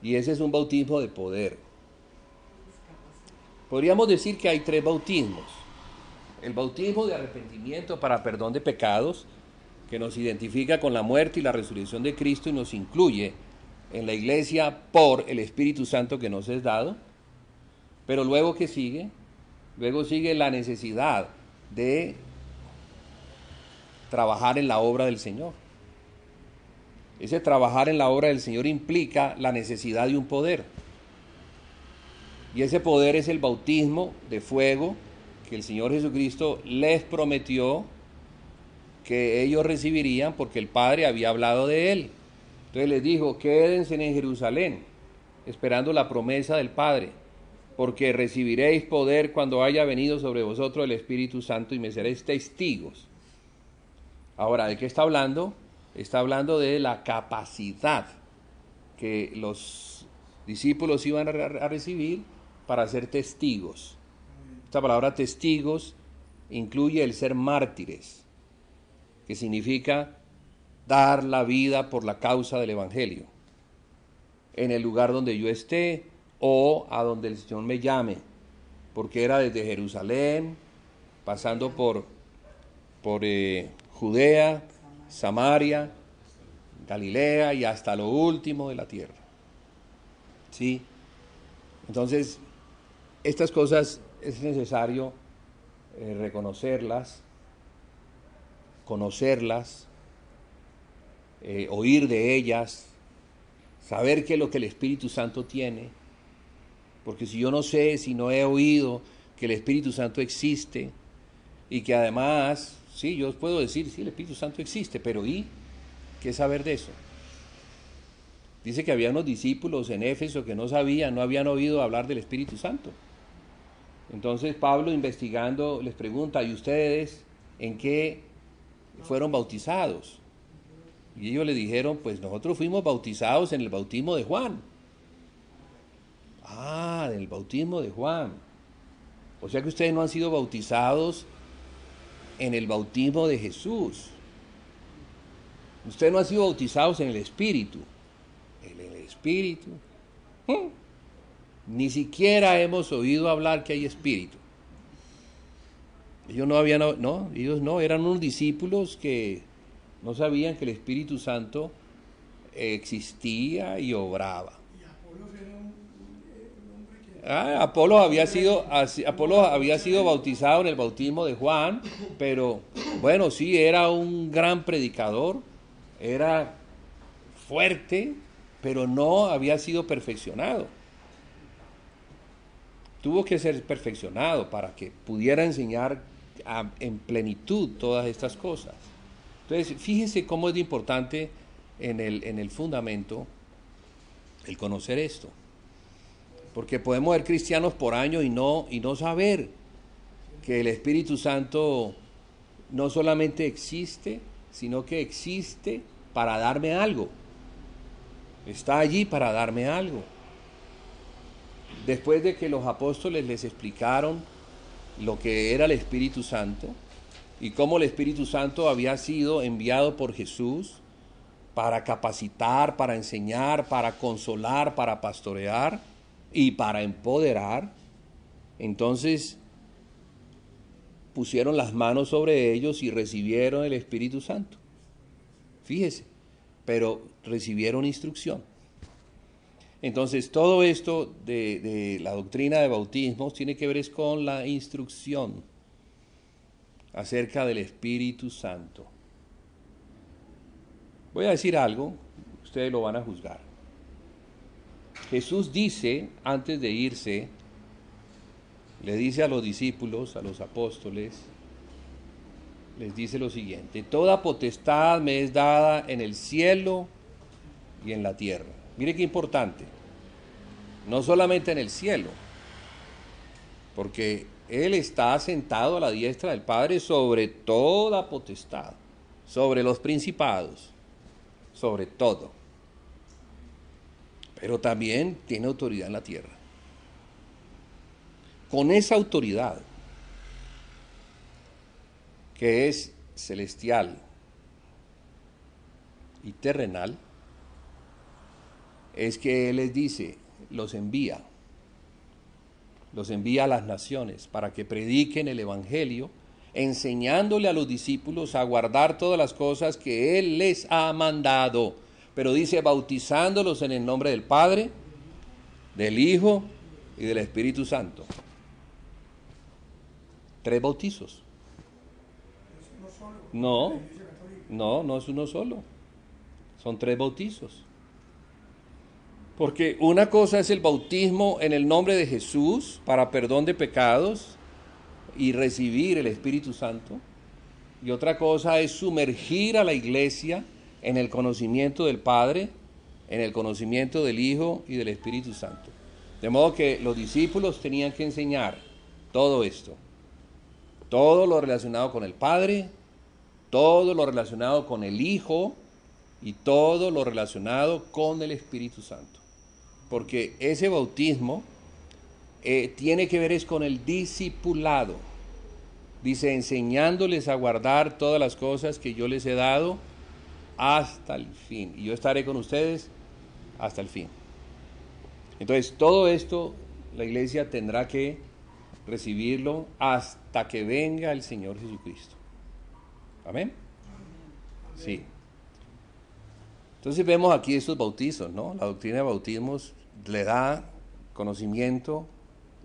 Y ese es un bautismo de poder. Podríamos decir que hay tres bautismos. El bautismo de arrepentimiento para perdón de pecados, que nos identifica con la muerte y la resurrección de Cristo y nos incluye en la iglesia por el Espíritu Santo que nos es dado. Pero luego, ¿qué sigue? Luego sigue la necesidad de trabajar en la obra del Señor. Ese trabajar en la obra del Señor implica la necesidad de un poder. Y ese poder es el bautismo de fuego que el Señor Jesucristo les prometió que ellos recibirían porque el Padre había hablado de él. Entonces les dijo, quédense en Jerusalén, esperando la promesa del Padre, porque recibiréis poder cuando haya venido sobre vosotros el Espíritu Santo y me seréis testigos. Ahora, ¿de qué está hablando? Está hablando de la capacidad que los discípulos iban a recibir para ser testigos. Esta palabra testigos incluye el ser mártires, que significa dar la vida por la causa del Evangelio, en el lugar donde yo esté o a donde el Señor me llame, porque era desde Jerusalén, pasando por Judea, Samaria, Galilea y hasta lo último de la tierra. ¿Sí? Entonces, estas cosas es necesario reconocerlas, conocerlas, oír de ellas, saber qué es lo que el Espíritu Santo tiene, porque si yo no sé, si no he oído que el Espíritu Santo existe y que además, sí, yo puedo decir, sí, el Espíritu Santo existe, pero ¿y qué saber de eso? Dice que había unos discípulos en Éfeso que no sabían, no habían oído hablar del Espíritu Santo. Entonces Pablo, investigando, les pregunta, ¿y ustedes en qué fueron bautizados? Y ellos le dijeron, pues nosotros fuimos bautizados en el bautismo de Juan. Ah, en el bautismo de Juan. O sea que ustedes no han sido bautizados en el bautismo de Jesús. Ustedes no han sido bautizados en el Espíritu. En el Espíritu. Ni siquiera hemos oído hablar que hay Espíritu. Ellos no, eran unos discípulos que no sabían que el Espíritu Santo existía y obraba. Y Apolos era un hombre que... Apolo había sido bautizado en el bautismo de Juan, pero bueno, sí, era un gran predicador, era fuerte, pero no había sido perfeccionado. Tuvo que ser perfeccionado para que pudiera enseñar en plenitud todas estas cosas. Entonces, fíjense cómo es importante en el fundamento el conocer esto. Porque podemos ser cristianos por años y no saber que el Espíritu Santo no solamente existe, sino que existe para darme algo. Está allí para darme algo. Después de que los apóstoles les explicaron lo que era el Espíritu Santo y cómo el Espíritu Santo había sido enviado por Jesús para capacitar, para enseñar, para consolar, para pastorear y para empoderar, entonces pusieron las manos sobre ellos y recibieron el Espíritu Santo. Fíjese, pero recibieron instrucción. Entonces, todo esto de la doctrina de bautismos tiene que ver es con la instrucción acerca del Espíritu Santo. Voy a decir algo, ustedes lo van a juzgar. Jesús dice, antes de irse, le dice a los discípulos, a los apóstoles, les dice lo siguiente: toda potestad me es dada en el cielo y en la tierra. Mire qué importante, no solamente en el cielo, porque Él está sentado a la diestra del Padre sobre toda potestad, sobre los principados, sobre todo, pero también tiene autoridad en la tierra. Con esa autoridad, que es celestial y terrenal, es que Él les dice, los envía a las naciones para que prediquen el Evangelio, enseñándole a los discípulos a guardar todas las cosas que Él les ha mandado. Pero dice, bautizándolos en el nombre del Padre, del Hijo y del Espíritu Santo. 3 bautizos. No es uno solo. Son 3 bautizos. Porque una cosa es el bautismo en el nombre de Jesús para perdón de pecados y recibir el Espíritu Santo. Y otra cosa es sumergir a la iglesia en el conocimiento del Padre, en el conocimiento del Hijo y del Espíritu Santo. De modo que los discípulos tenían que enseñar todo esto. Todo lo relacionado con el Padre, todo lo relacionado con el Hijo y todo lo relacionado con el Espíritu Santo. Porque ese bautismo tiene que ver es con el discipulado. Dice, enseñándoles a guardar todas las cosas que yo les he dado hasta el fin. Y yo estaré con ustedes hasta el fin. Entonces, todo esto la iglesia tendrá que recibirlo hasta que venga el Señor Jesucristo. ¿Amén? Sí. Entonces vemos aquí estos bautizos, ¿no? La doctrina de bautismos le da conocimiento,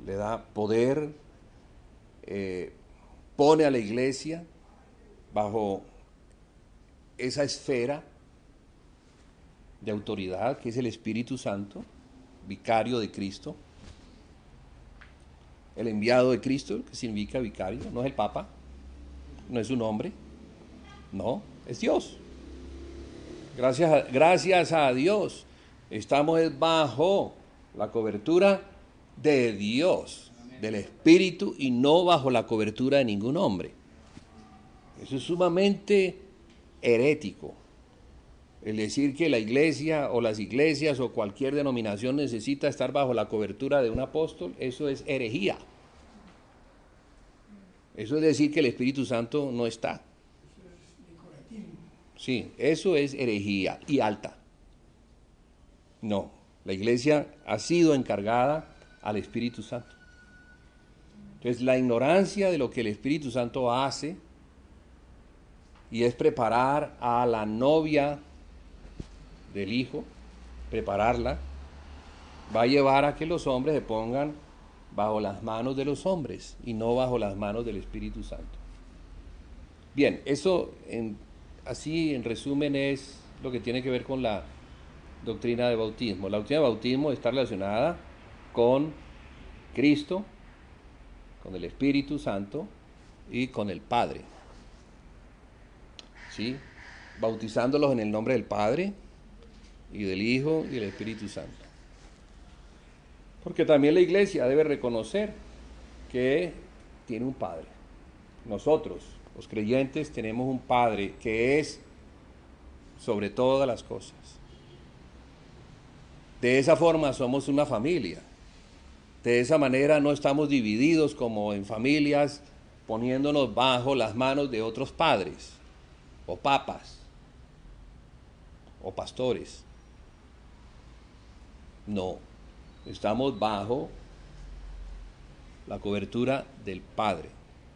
le da poder, pone a la iglesia bajo esa esfera de autoridad que es el Espíritu Santo, vicario de Cristo, el enviado de Cristo, que significa vicario, no es el Papa, no es un hombre, no, es Dios. Gracias a Dios estamos bajo la cobertura de Dios, del Espíritu, y no bajo la cobertura de ningún hombre. Eso es sumamente herético. El decir que la iglesia o las iglesias o cualquier denominación necesita estar bajo la cobertura de un apóstol, eso es herejía. Eso es decir que el Espíritu Santo no está. Sí, eso es herejía y alta. No, la iglesia ha sido encargada al Espíritu Santo. Entonces, la ignorancia de lo que el Espíritu Santo hace, y es preparar a la novia del Hijo, prepararla, va a llevar a que los hombres se pongan bajo las manos de los hombres y no bajo las manos del Espíritu Santo. Bien, eso así en resumen es lo que tiene que ver con la doctrina de bautismo. La doctrina de bautismo está relacionada con Cristo, con el Espíritu Santo y con el Padre. ¿Sí? Bautizándolos en el nombre del Padre y del Hijo y del Espíritu Santo. Porque también la iglesia debe reconocer que tiene un Padre. Nosotros, los creyentes, tenemos un Padre que es sobre todas las cosas. De esa forma somos una familia. De esa manera no estamos divididos como en familias, poniéndonos bajo las manos de otros padres, o papas, o pastores. No, estamos bajo la cobertura del Padre,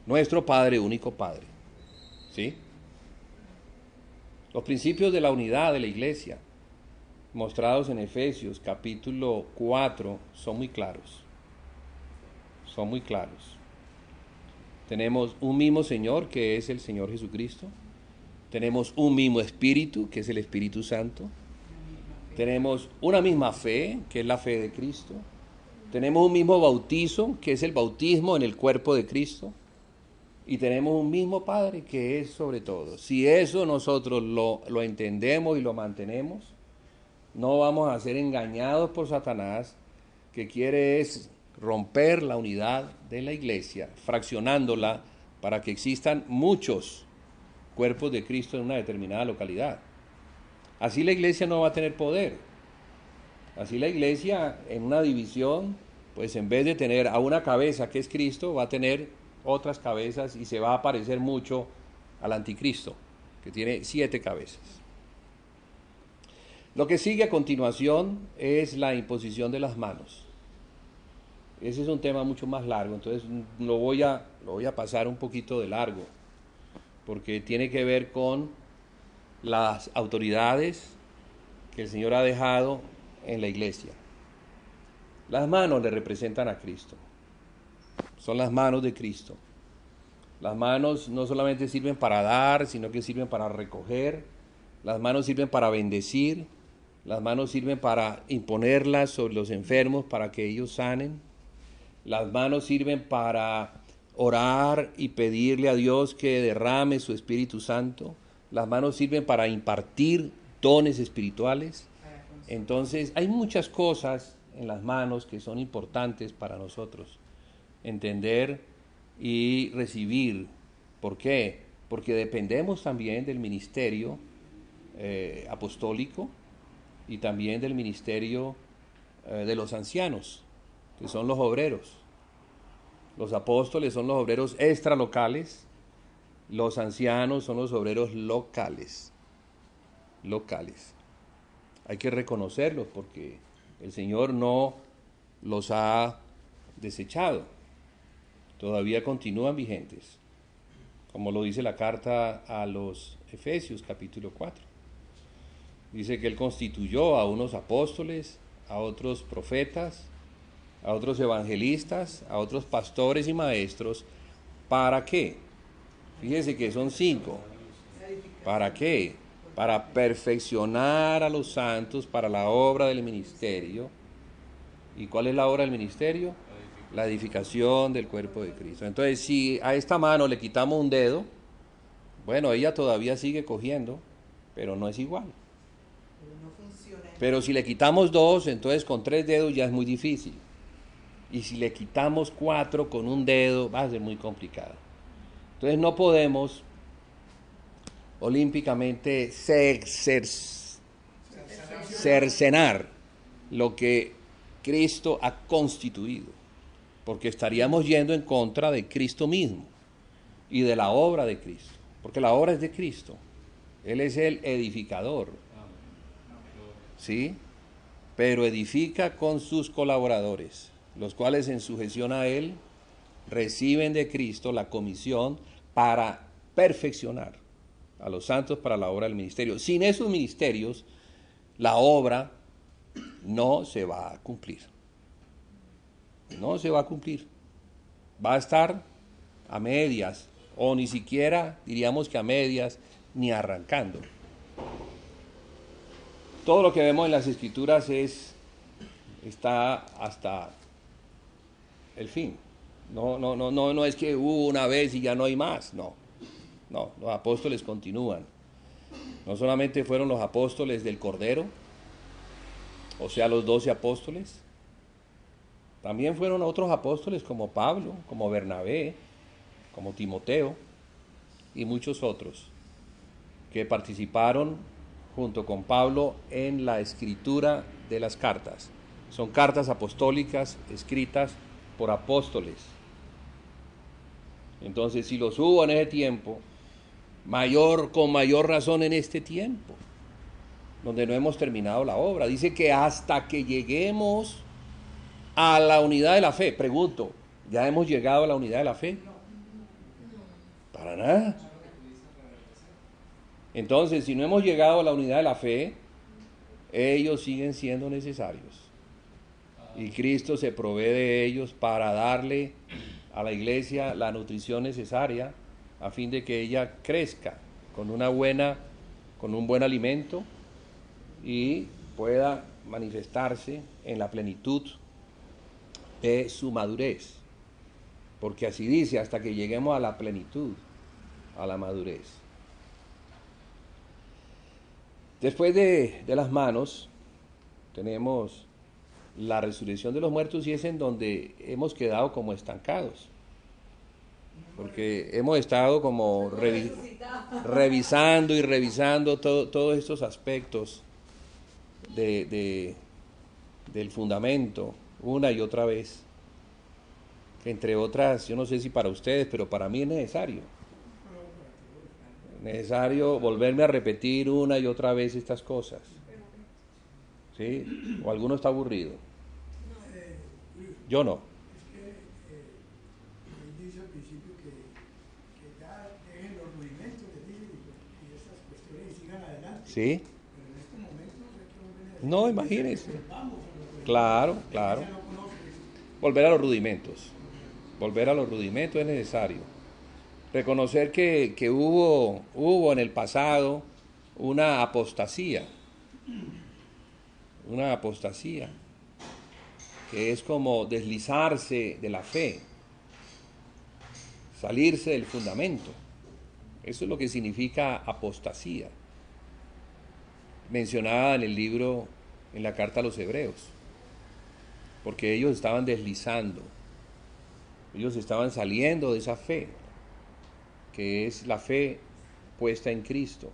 nuestro Padre, único Padre. ¿Sí? Los principios de la unidad de la iglesia, mostrados en Efesios capítulo 4, son muy claros. Son muy claros. Tenemos un mismo Señor, que es el Señor Jesucristo. Tenemos un mismo Espíritu, que es el Espíritu Santo. Tenemos una misma fe, que es la fe de Cristo. Tenemos un mismo bautizo, que es el bautismo en el cuerpo de Cristo. Y tenemos un mismo Padre, que es sobre todo. Si eso nosotros lo entendemos y lo mantenemos, no vamos a ser engañados por Satanás, que quiere es romper la unidad de la iglesia, fraccionándola para que existan muchos cuerpos de Cristo en una determinada localidad. Así la iglesia no va a tener poder. Así la iglesia en una división, pues en vez de tener a una cabeza que es Cristo, va a tener otras cabezas y se va a parecer mucho al anticristo, que tiene 7 cabezas. Lo que sigue a continuación es la imposición de las manos. Ese es un tema mucho más largo, entonces lo voy a pasar un poquito de largo, porque tiene que ver con las autoridades que el Señor ha dejado en la iglesia. Las manos le representan a Cristo, son las manos de Cristo. Las manos no solamente sirven para dar, sino que sirven para recoger. Las manos sirven para bendecir, Las manos sirven para imponerlas sobre los enfermos para que ellos sanen. Las manos sirven para orar y pedirle a Dios que derrame su Espíritu Santo. Las manos sirven para impartir dones espirituales. Entonces, hay muchas cosas en las manos que son importantes para nosotros entender y recibir. ¿Por qué? Porque dependemos también del ministerio apostólico y también del ministerio de los ancianos, que son los obreros. Los apóstoles son los obreros extralocales, los ancianos son los obreros locales. Hay que reconocerlos porque el Señor no los ha desechado. Todavía continúan vigentes, como lo dice la carta a los Efesios, capítulo 4. Dice que Él constituyó a unos apóstoles, a otros profetas, a otros evangelistas, a otros pastores y maestros. ¿Para qué? Fíjese que son 5. ¿Para qué? Para perfeccionar a los santos para la obra del ministerio. ¿Y cuál es la obra del ministerio? La edificación del cuerpo de Cristo. Entonces, si a esta mano le quitamos un dedo, bueno, ella todavía sigue cogiendo, pero no es igual. Pero si le quitamos 2, entonces con 3 dedos ya es muy difícil. Y si le quitamos 4 con un dedo, va a ser muy complicado. Entonces no podemos olímpicamente cercenar lo que Cristo ha constituido, porque estaríamos yendo en contra de Cristo mismo y de la obra de Cristo, porque la obra es de Cristo. Él es el edificador, ¿sí? Pero edifica con sus colaboradores, los cuales en sujeción a Él reciben de Cristo la comisión para perfeccionar a los santos para la obra del ministerio. Sin esos ministerios, la obra no se va a cumplir. No se va a cumplir. Va a estar a medias, o ni siquiera, diríamos que a medias, ni arrancando. Todo lo que vemos en las Escrituras está hasta el fin. No es que hubo una vez y ya no hay más, no, los apóstoles continúan. No solamente fueron los apóstoles del Cordero, o sea, los 12 apóstoles, también fueron otros apóstoles como Pablo, como Bernabé, como Timoteo y muchos otros que participaron junto con Pablo en la escritura de las cartas. Son cartas apostólicas escritas por apóstoles. Entonces, si los hubo en ese tiempo, con mayor razón en este tiempo, donde no hemos terminado la obra. Dice que hasta que lleguemos a la unidad de la fe. Pregunto, ¿ya hemos llegado a la unidad de la fe? Para nada. Entonces, si no hemos llegado a la unidad de la fe, ellos siguen siendo necesarios. Y Cristo se provee de ellos para darle a la iglesia la nutrición necesaria a fin de que ella crezca con un buen alimento y pueda manifestarse en la plenitud de su madurez. Porque así dice, hasta que lleguemos a la plenitud, a la madurez. Después de las manos, tenemos la resurrección de los muertos y es en donde hemos quedado como estancados. Porque hemos estado como revisando y revisando todos estos aspectos del fundamento una y otra vez. Entre otras, yo no sé si para ustedes, pero para mí es necesario. Necesario volverme a repetir una y otra vez estas cosas. ¿Sí? ¿O alguno está aburrido? Yo no. Es que él dice al principio que ya dejen los rudimentos de Dios y esas cuestiones y sigan adelante. ¿Sí? Pero en este momento hay que volver a No, imagínense. vamos a los rudimentos. Claro, claro. Ya no conoce eso. Volver a los rudimentos. Volver a los rudimentos es necesario. Reconocer que hubo en el pasado una apostasía. una apostasía, que es como deslizarse de la fe, salirse del fundamento. Eso es lo que significa apostasía, mencionada en el libro, en la carta a los Hebreos, porque ellos estaban deslizando, ellos estaban saliendo de esa fe, que es la fe puesta en Cristo,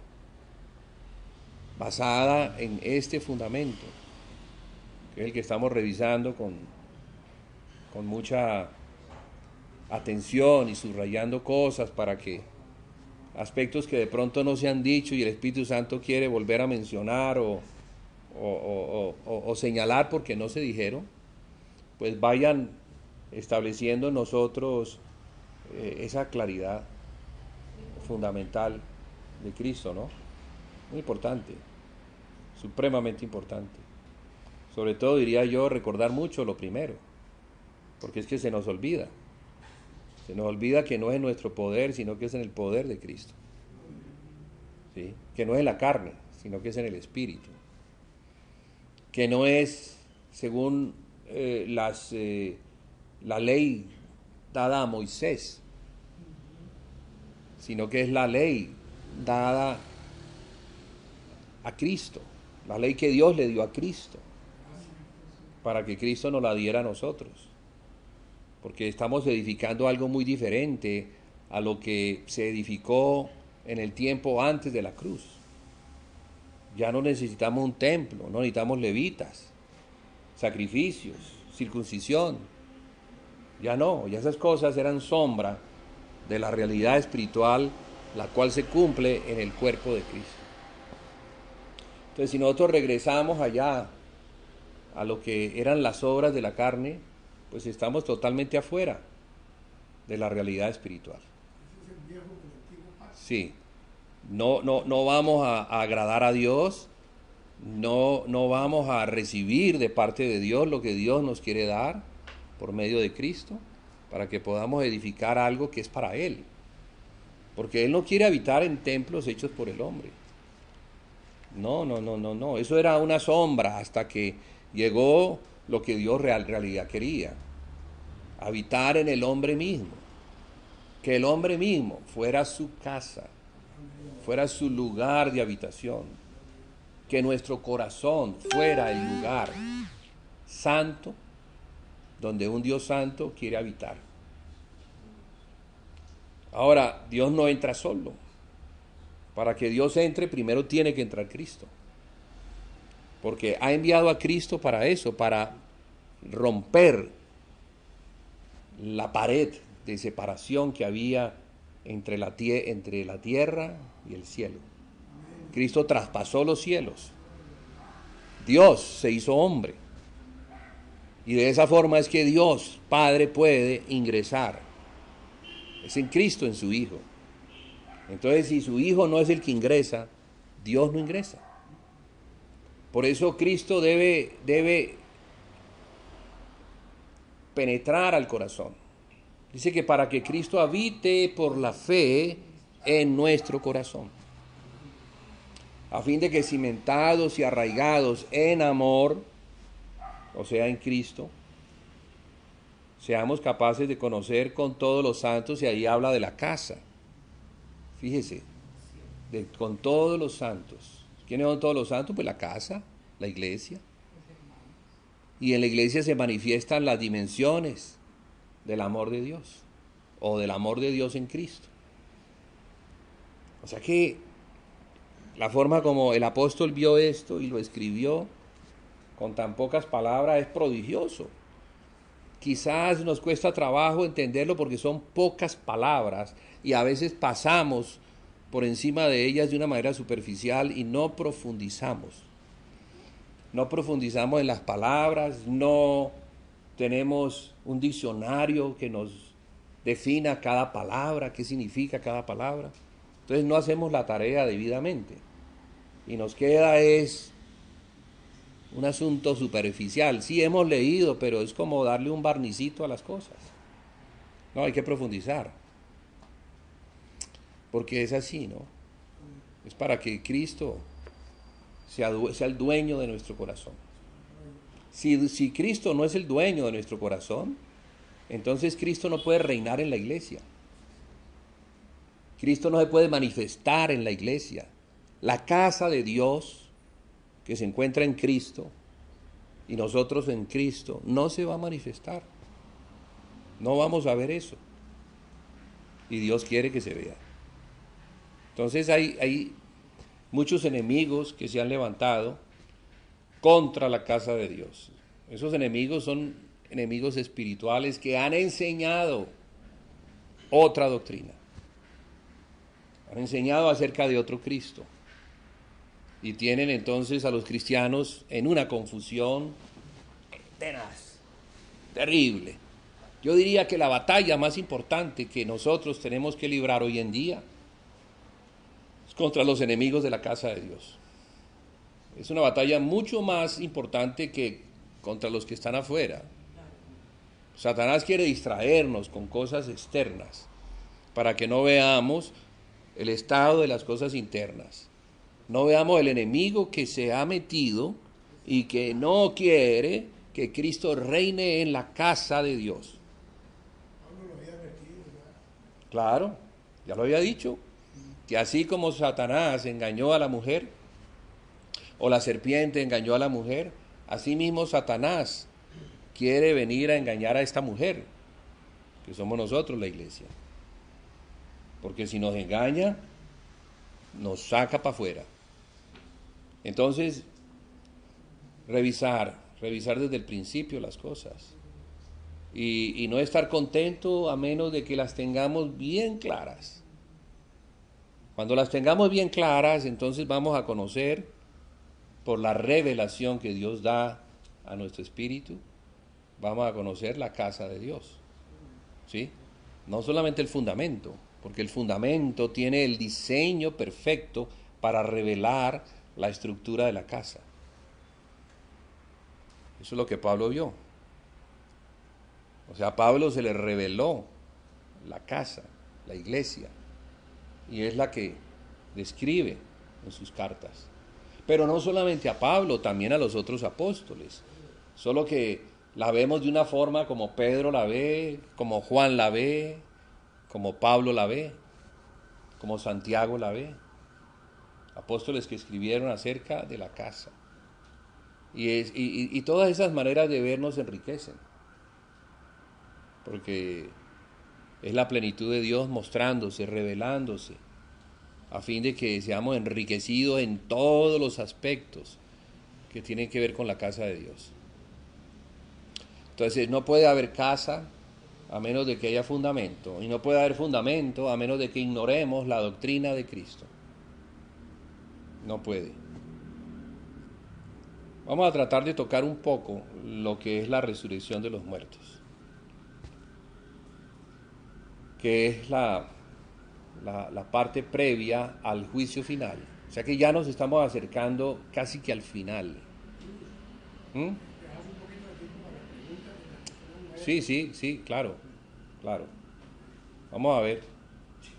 basada en este fundamento, que es el que estamos revisando con mucha atención y subrayando cosas para que aspectos que de pronto no se han dicho y el Espíritu Santo quiere volver a mencionar o señalar porque no se dijeron, pues vayan estableciendo en nosotros esa claridad fundamental de Cristo, ¿no? Muy importante, supremamente importante. Sobre todo, diría yo, recordar mucho lo primero, porque es que se nos olvida que no es en nuestro poder, sino que es en el poder de Cristo, ¿sí? Que no es en la carne, sino que es en el Espíritu, que no es según la ley dada a Moisés, sino que es la ley dada a Cristo, la ley que Dios le dio a Cristo, para que Cristo nos la diera a nosotros, porque estamos edificando algo muy diferente a lo que se edificó en el tiempo antes de la cruz. Ya no necesitamos un templo, no necesitamos levitas, sacrificios, circuncisión. Ya no, ya esas cosas eran sombra de la realidad espiritual, la cual se cumple en el cuerpo de Cristo. Entonces, si nosotros regresamos allá a lo que eran las obras de la carne, pues estamos totalmente afuera de la realidad espiritual. Ese es el viejo del antiguo pacto. Sí, no vamos a agradar a Dios, no vamos a recibir de parte de Dios lo que Dios nos quiere dar por medio de Cristo, para que podamos edificar algo que es para Él. Porque Él no quiere habitar en templos hechos por el hombre. No. Eso era una sombra hasta que llegó lo que Dios realidad quería. Habitar en el hombre mismo. Que el hombre mismo fuera su casa, fuera su lugar de habitación. Que nuestro corazón fuera el lugar santo donde un Dios santo quiere habitar. Ahora, Dios no entra solo. Para que Dios entre, primero tiene que entrar Cristo. Porque ha enviado a Cristo para eso, para romper la pared de separación que había entre la tierra y el cielo. Cristo traspasó los cielos. Dios se hizo hombre. Y de esa forma es que Dios, Padre, puede ingresar. Es en Cristo, en su Hijo. Entonces, si su Hijo no es el que ingresa, Dios no ingresa. Por eso Cristo debe penetrar al corazón. Dice que para que Cristo habite por la fe en nuestro corazón, a fin de que cimentados y arraigados en amor, o sea, en Cristo, seamos capaces de conocer con todos los santos, y ahí habla de la casa. Fíjese, con todos los santos. ¿Quiénes son todos los santos? Pues la casa, la iglesia. Y en la iglesia se manifiestan las dimensiones del amor de Dios, o del amor de Dios en Cristo. O sea que la forma como el apóstol vio esto y lo escribió con tan pocas palabras es prodigioso. Quizás nos cuesta trabajo entenderlo porque son pocas palabras y a veces pasamos por encima de ellas de una manera superficial y no profundizamos. No profundizamos en las palabras, no tenemos un diccionario que nos defina cada palabra, qué significa cada palabra. Entonces no hacemos la tarea debidamente y nos queda es un asunto superficial. Sí hemos leído, pero es como darle un barnicito a las cosas. No, hay que profundizar. Porque es así, ¿no? Es para que Cristo sea el dueño de nuestro corazón. Si Cristo no es el dueño de nuestro corazón, entonces Cristo no puede reinar en la iglesia. Cristo no se puede manifestar en la iglesia. La casa de Dios, que se encuentra en Cristo, y nosotros en Cristo, no se va a manifestar. No vamos a ver eso. Y Dios quiere que se vea. Entonces hay muchos enemigos que se han levantado contra la casa de Dios. Esos enemigos son enemigos espirituales que han enseñado otra doctrina. Han enseñado acerca de otro Cristo. Y tienen entonces a los cristianos en una confusión tenaz, terrible. Yo diría que la batalla más importante que nosotros tenemos que librar hoy en día es contra los enemigos de la casa de Dios. Es una batalla mucho más importante que contra los que están afuera. Satanás quiere distraernos con cosas externas para que no veamos el estado de las cosas internas. No veamos el enemigo que se ha metido y que no quiere que Cristo reine en la casa de Dios. Pablo lo había advertido, ¿verdad? Claro, ya lo había dicho, que así como Satanás engañó a la mujer, o la serpiente engañó a la mujer, así mismo Satanás quiere venir a engañar a esta mujer, que somos nosotros la iglesia. Porque si nos engaña, nos saca para afuera. Entonces, revisar desde el principio las cosas. Y no estar contento a menos de que las tengamos bien claras. Cuando las tengamos bien claras, entonces vamos a conocer, por la revelación que Dios da a nuestro espíritu, vamos a conocer la casa de Dios. ¿Sí? No solamente el fundamento, porque el fundamento tiene el diseño perfecto para revelar la estructura de la casa. Eso es lo que Pablo vio. O sea, a Pablo se le reveló la casa, la iglesia, y es la que describe en sus cartas. Pero no solamente a Pablo, también a los otros apóstoles. Solo que la vemos de una forma como Pedro la ve, como Juan la ve, como Pablo la ve, como Santiago la ve. Apóstoles que escribieron acerca de la casa. Y todas esas maneras de ver nos enriquecen. Porque es la plenitud de Dios mostrándose, revelándose, a fin de que seamos enriquecidos en todos los aspectos que tienen que ver con la casa de Dios. Entonces no puede haber casa a menos de que haya fundamento, y no puede haber fundamento a menos de que ignoremos la doctrina de Cristo. No puede. Vamos a tratar de tocar un poco lo que es la resurrección de los muertos, que es la parte previa al juicio final. O sea que ya nos estamos acercando casi que al final. Sí, claro. Vamos a ver.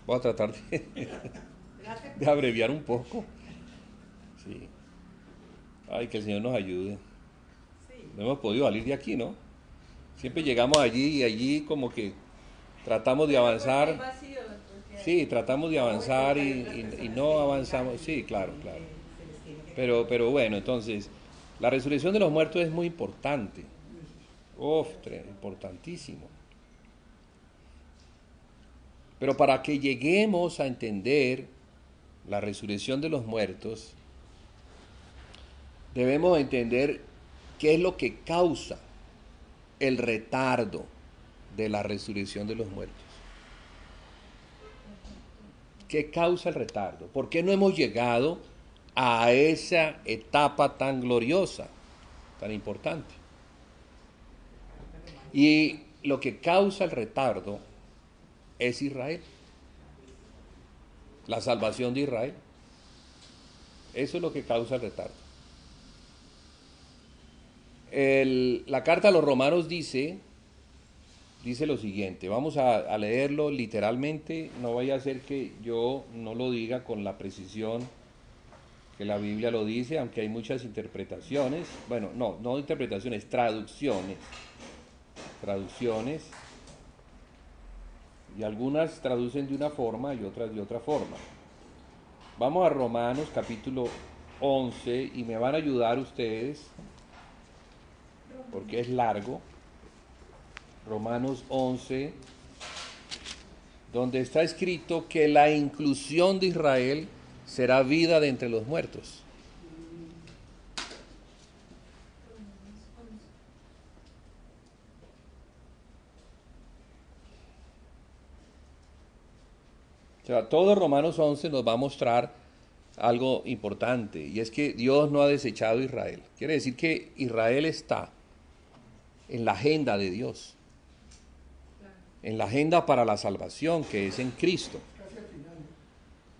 Voy a tratar de abreviar un poco. Sí. Ay, que el Señor nos ayude. No hemos podido salir de aquí, ¿no? Siempre llegamos allí y allí como que tratamos de avanzar. Sí, tratamos de avanzar y no avanzamos. Sí, claro. Pero bueno, entonces, la resurrección de los muertos es muy importante. Importantísimo. Pero para que lleguemos a entender la resurrección de los muertos, debemos entender qué es lo que causa el retardo de la resurrección de los muertos. ¿Qué causa el retardo? ¿Por qué no hemos llegado a esa etapa tan gloriosa, tan importante? Y lo que causa el retardo es Israel, la salvación de Israel. Eso es lo que causa el retardo. La carta a los romanos dice lo siguiente, vamos a leerlo literalmente, no vaya a ser que yo no lo diga con la precisión que la Biblia lo dice, aunque hay muchas interpretaciones, bueno, no interpretaciones, traducciones, y algunas traducen de una forma y otras de otra forma. Vamos a Romanos capítulo 11 y me van a ayudar ustedes, porque es largo. Romanos 11, donde está escrito que la inclusión de Israel será vida de entre los muertos. O sea, todo Romanos 11 nos va a mostrar algo importante, y es que Dios no ha desechado a Israel. Quiere decir que Israel está en la agenda de Dios, en la agenda para la salvación, que es en Cristo.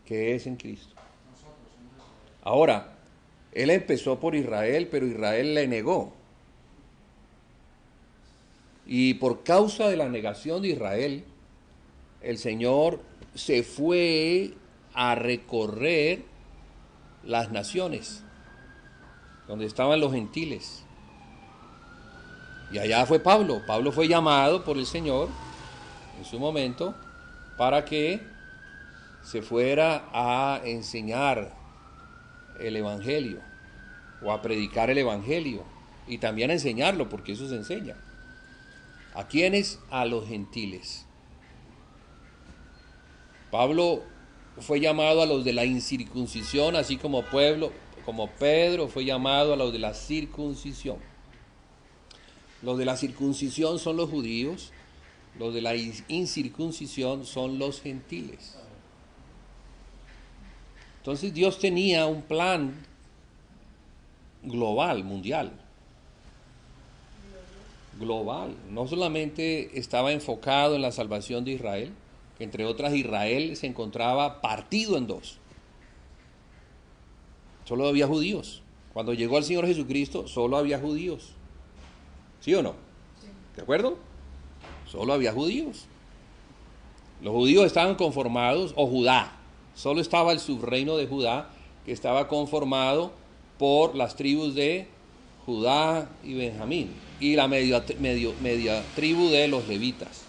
Que es en Cristo. Ahora, Él empezó por Israel, pero Israel le negó. Y por causa de la negación de Israel, el Señor se fue a recorrer las naciones, donde estaban los gentiles. Y allá fue Pablo. Pablo fue llamado por el Señor en su momento para que se fuera a enseñar el Evangelio o a predicar el Evangelio y también a enseñarlo, porque eso se enseña. ¿A quiénes? A los gentiles. Pablo fue llamado a los de la incircuncisión, así como Pedro fue llamado a los de la circuncisión. Los de la circuncisión son los judíos, los de la incircuncisión son los gentiles. Entonces Dios tenía un plan global, mundial. Global. No solamente estaba enfocado en la salvación de Israel, que entre otras Israel se encontraba partido en dos. Solo había judíos. Cuando llegó el Señor Jesucristo, solo había judíos. ¿Sí o no? Sí. ¿De acuerdo? Solo había judíos. Los judíos estaban conformados, o Judá. Solo estaba el subreino de Judá, que estaba conformado por las tribus de Judá y Benjamín, y la media tribu de los levitas.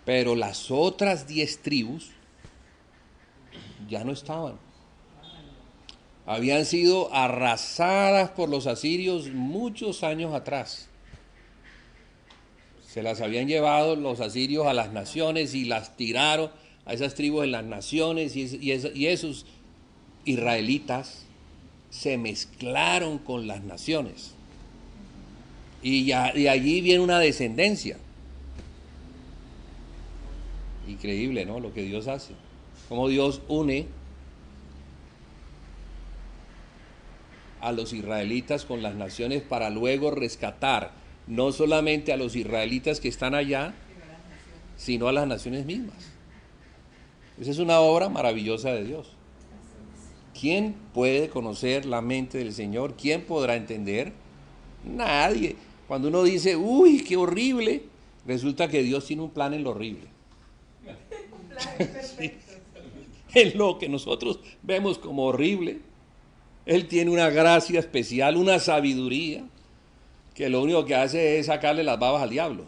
Pero las otras 10 tribus ya no estaban. Habían sido arrasadas por los asirios muchos años atrás. Se las habían llevado los asirios a las naciones y las tiraron a esas tribus en las naciones, y esos israelitas se mezclaron con las naciones. Y allí viene una descendencia. Increíble, ¿no? Lo que Dios hace. Cómo Dios une a los israelitas con las naciones para luego rescatar no solamente a los israelitas que están allá, sino a las naciones mismas. Esa es una obra maravillosa de Dios. ¿Quién puede conocer la mente del Señor? ¿Quién podrá entender? Nadie. Cuando uno dice, uy, qué horrible, resulta que Dios tiene un plan en lo horrible. Un plan perfecto. Sí. En lo que nosotros vemos como horrible, Él tiene una gracia especial, una sabiduría, que lo único que hace es sacarle las babas al diablo.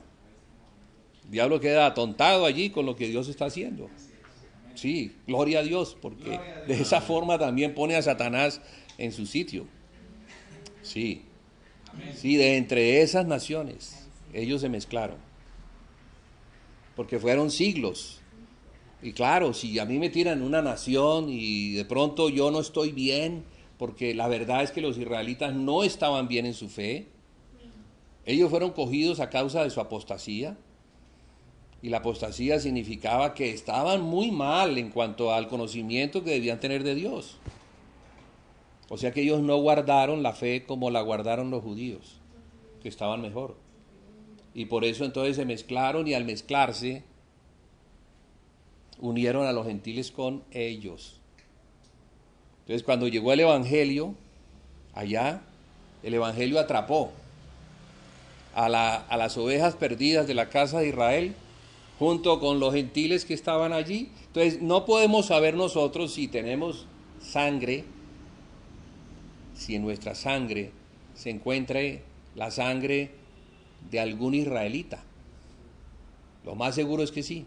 El diablo queda atontado allí con lo que Dios está haciendo. Sí, gloria a Dios, porque de esa forma también pone a Satanás en su sitio. Sí, sí, de entre esas naciones, ellos se mezclaron. Porque fueron siglos. Y claro, si a mí me tiran una nación y de pronto yo no estoy bien, porque la verdad es que los israelitas no estaban bien en su fe, ellos fueron cogidos a causa de su apostasía. Y la apostasía significaba que estaban muy mal en cuanto al conocimiento que debían tener de Dios. O sea que ellos no guardaron la fe como la guardaron los judíos, que estaban mejor. Y por eso entonces se mezclaron, y al mezclarse unieron a los gentiles con ellos. Entonces cuando llegó el Evangelio, allá, el Evangelio atrapó a las ovejas perdidas de la casa de Israel, junto con los gentiles que estaban allí. Entonces no podemos saber nosotros si tenemos sangre si en nuestra sangre se encuentre la sangre de algún israelita. Lo más seguro es que sí.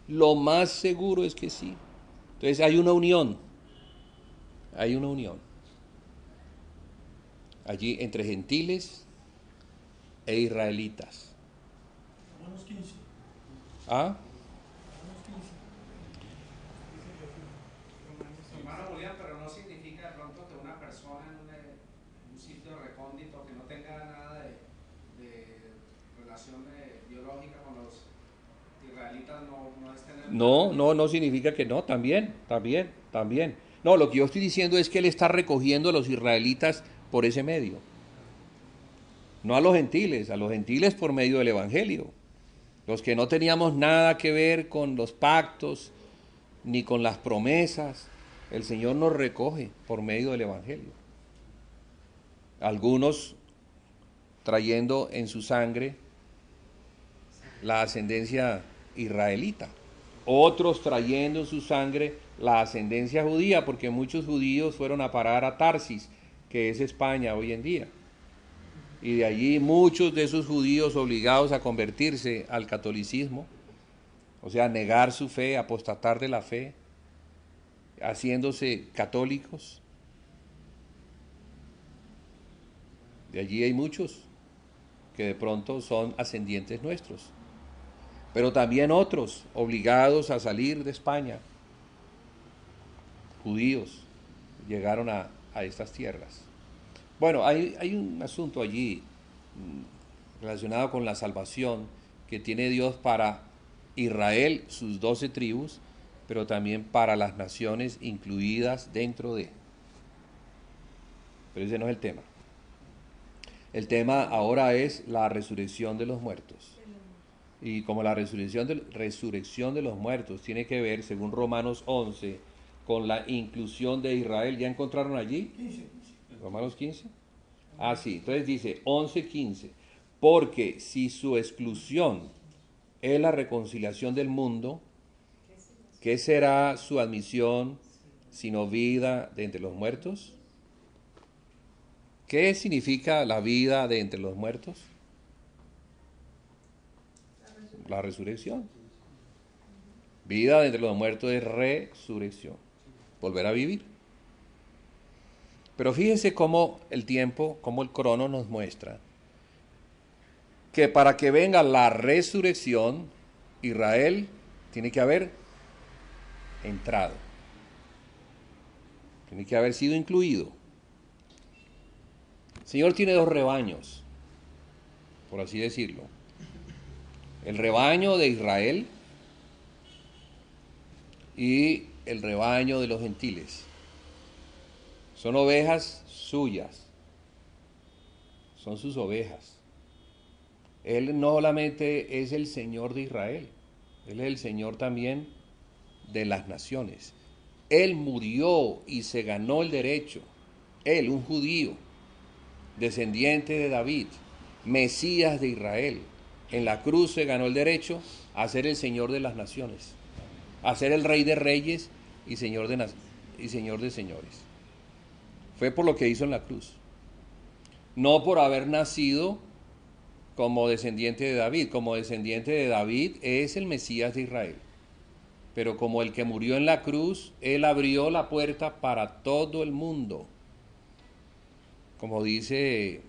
Lo más seguro es que sí. Entonces hay una unión. Hay una unión. Allí entre gentiles e israelitas. Romanos 15. ¿Ah? Romanos 15. Hermano Julián, pero no significa de pronto que una persona en un sitio recóndito que no tenga nada de relación biológica con los israelitas no es tener... No significa que no, también. No, lo que yo estoy diciendo es que él está recogiendo a los israelitas por ese medio. No a los gentiles por medio del Evangelio. Los que no teníamos nada que ver con los pactos ni con las promesas, el Señor nos recoge por medio del Evangelio. Algunos trayendo en su sangre la ascendencia israelita, otros trayendo en su sangre la ascendencia judía, porque muchos judíos fueron a parar a Tarsis, que es España hoy en día. Y de allí muchos de esos judíos obligados a convertirse al catolicismo, o sea, negar su fe, apostatar de la fe, haciéndose católicos. De allí hay muchos que de pronto son ascendientes nuestros, pero también otros obligados a salir de España, judíos, llegaron a estas tierras. Bueno, hay un asunto allí relacionado con la salvación que tiene Dios para Israel, sus 12 tribus, pero también para las naciones incluidas dentro de. Pero ese no es el tema. El tema ahora es la resurrección de los muertos. Y como la resurrección de los muertos tiene que ver, según Romanos 11, con la inclusión de Israel. ¿Ya encontraron allí? 15. Romanos 15. Ah, sí. Entonces dice 11:15. Porque si su exclusión es la reconciliación del mundo, ¿qué será su admisión sino vida de entre los muertos? ¿Qué significa la vida de entre los muertos? La resurrección. Vida de entre los muertos es resurrección. Volver a vivir. Pero fíjense cómo el tiempo, cómo el crono nos muestra que para que venga la resurrección, Israel tiene que haber entrado. Tiene que haber sido incluido. El Señor tiene dos rebaños, por así decirlo. El rebaño de Israel y el rebaño de los gentiles. Son ovejas suyas. Son sus ovejas. Él no solamente es el Señor de Israel, Él es el Señor también de las naciones. Él murió y se ganó el derecho. Él, un judío, descendiente de David, Mesías de Israel, en la cruz se ganó el derecho a ser el Señor de las naciones, a ser el Rey de reyes y Señor de señores. Fue por lo que hizo en la cruz. No por haber nacido como descendiente de David. Como descendiente de David es el Mesías de Israel. Pero como el que murió en la cruz, Él abrió la puerta para todo el mundo. Como dice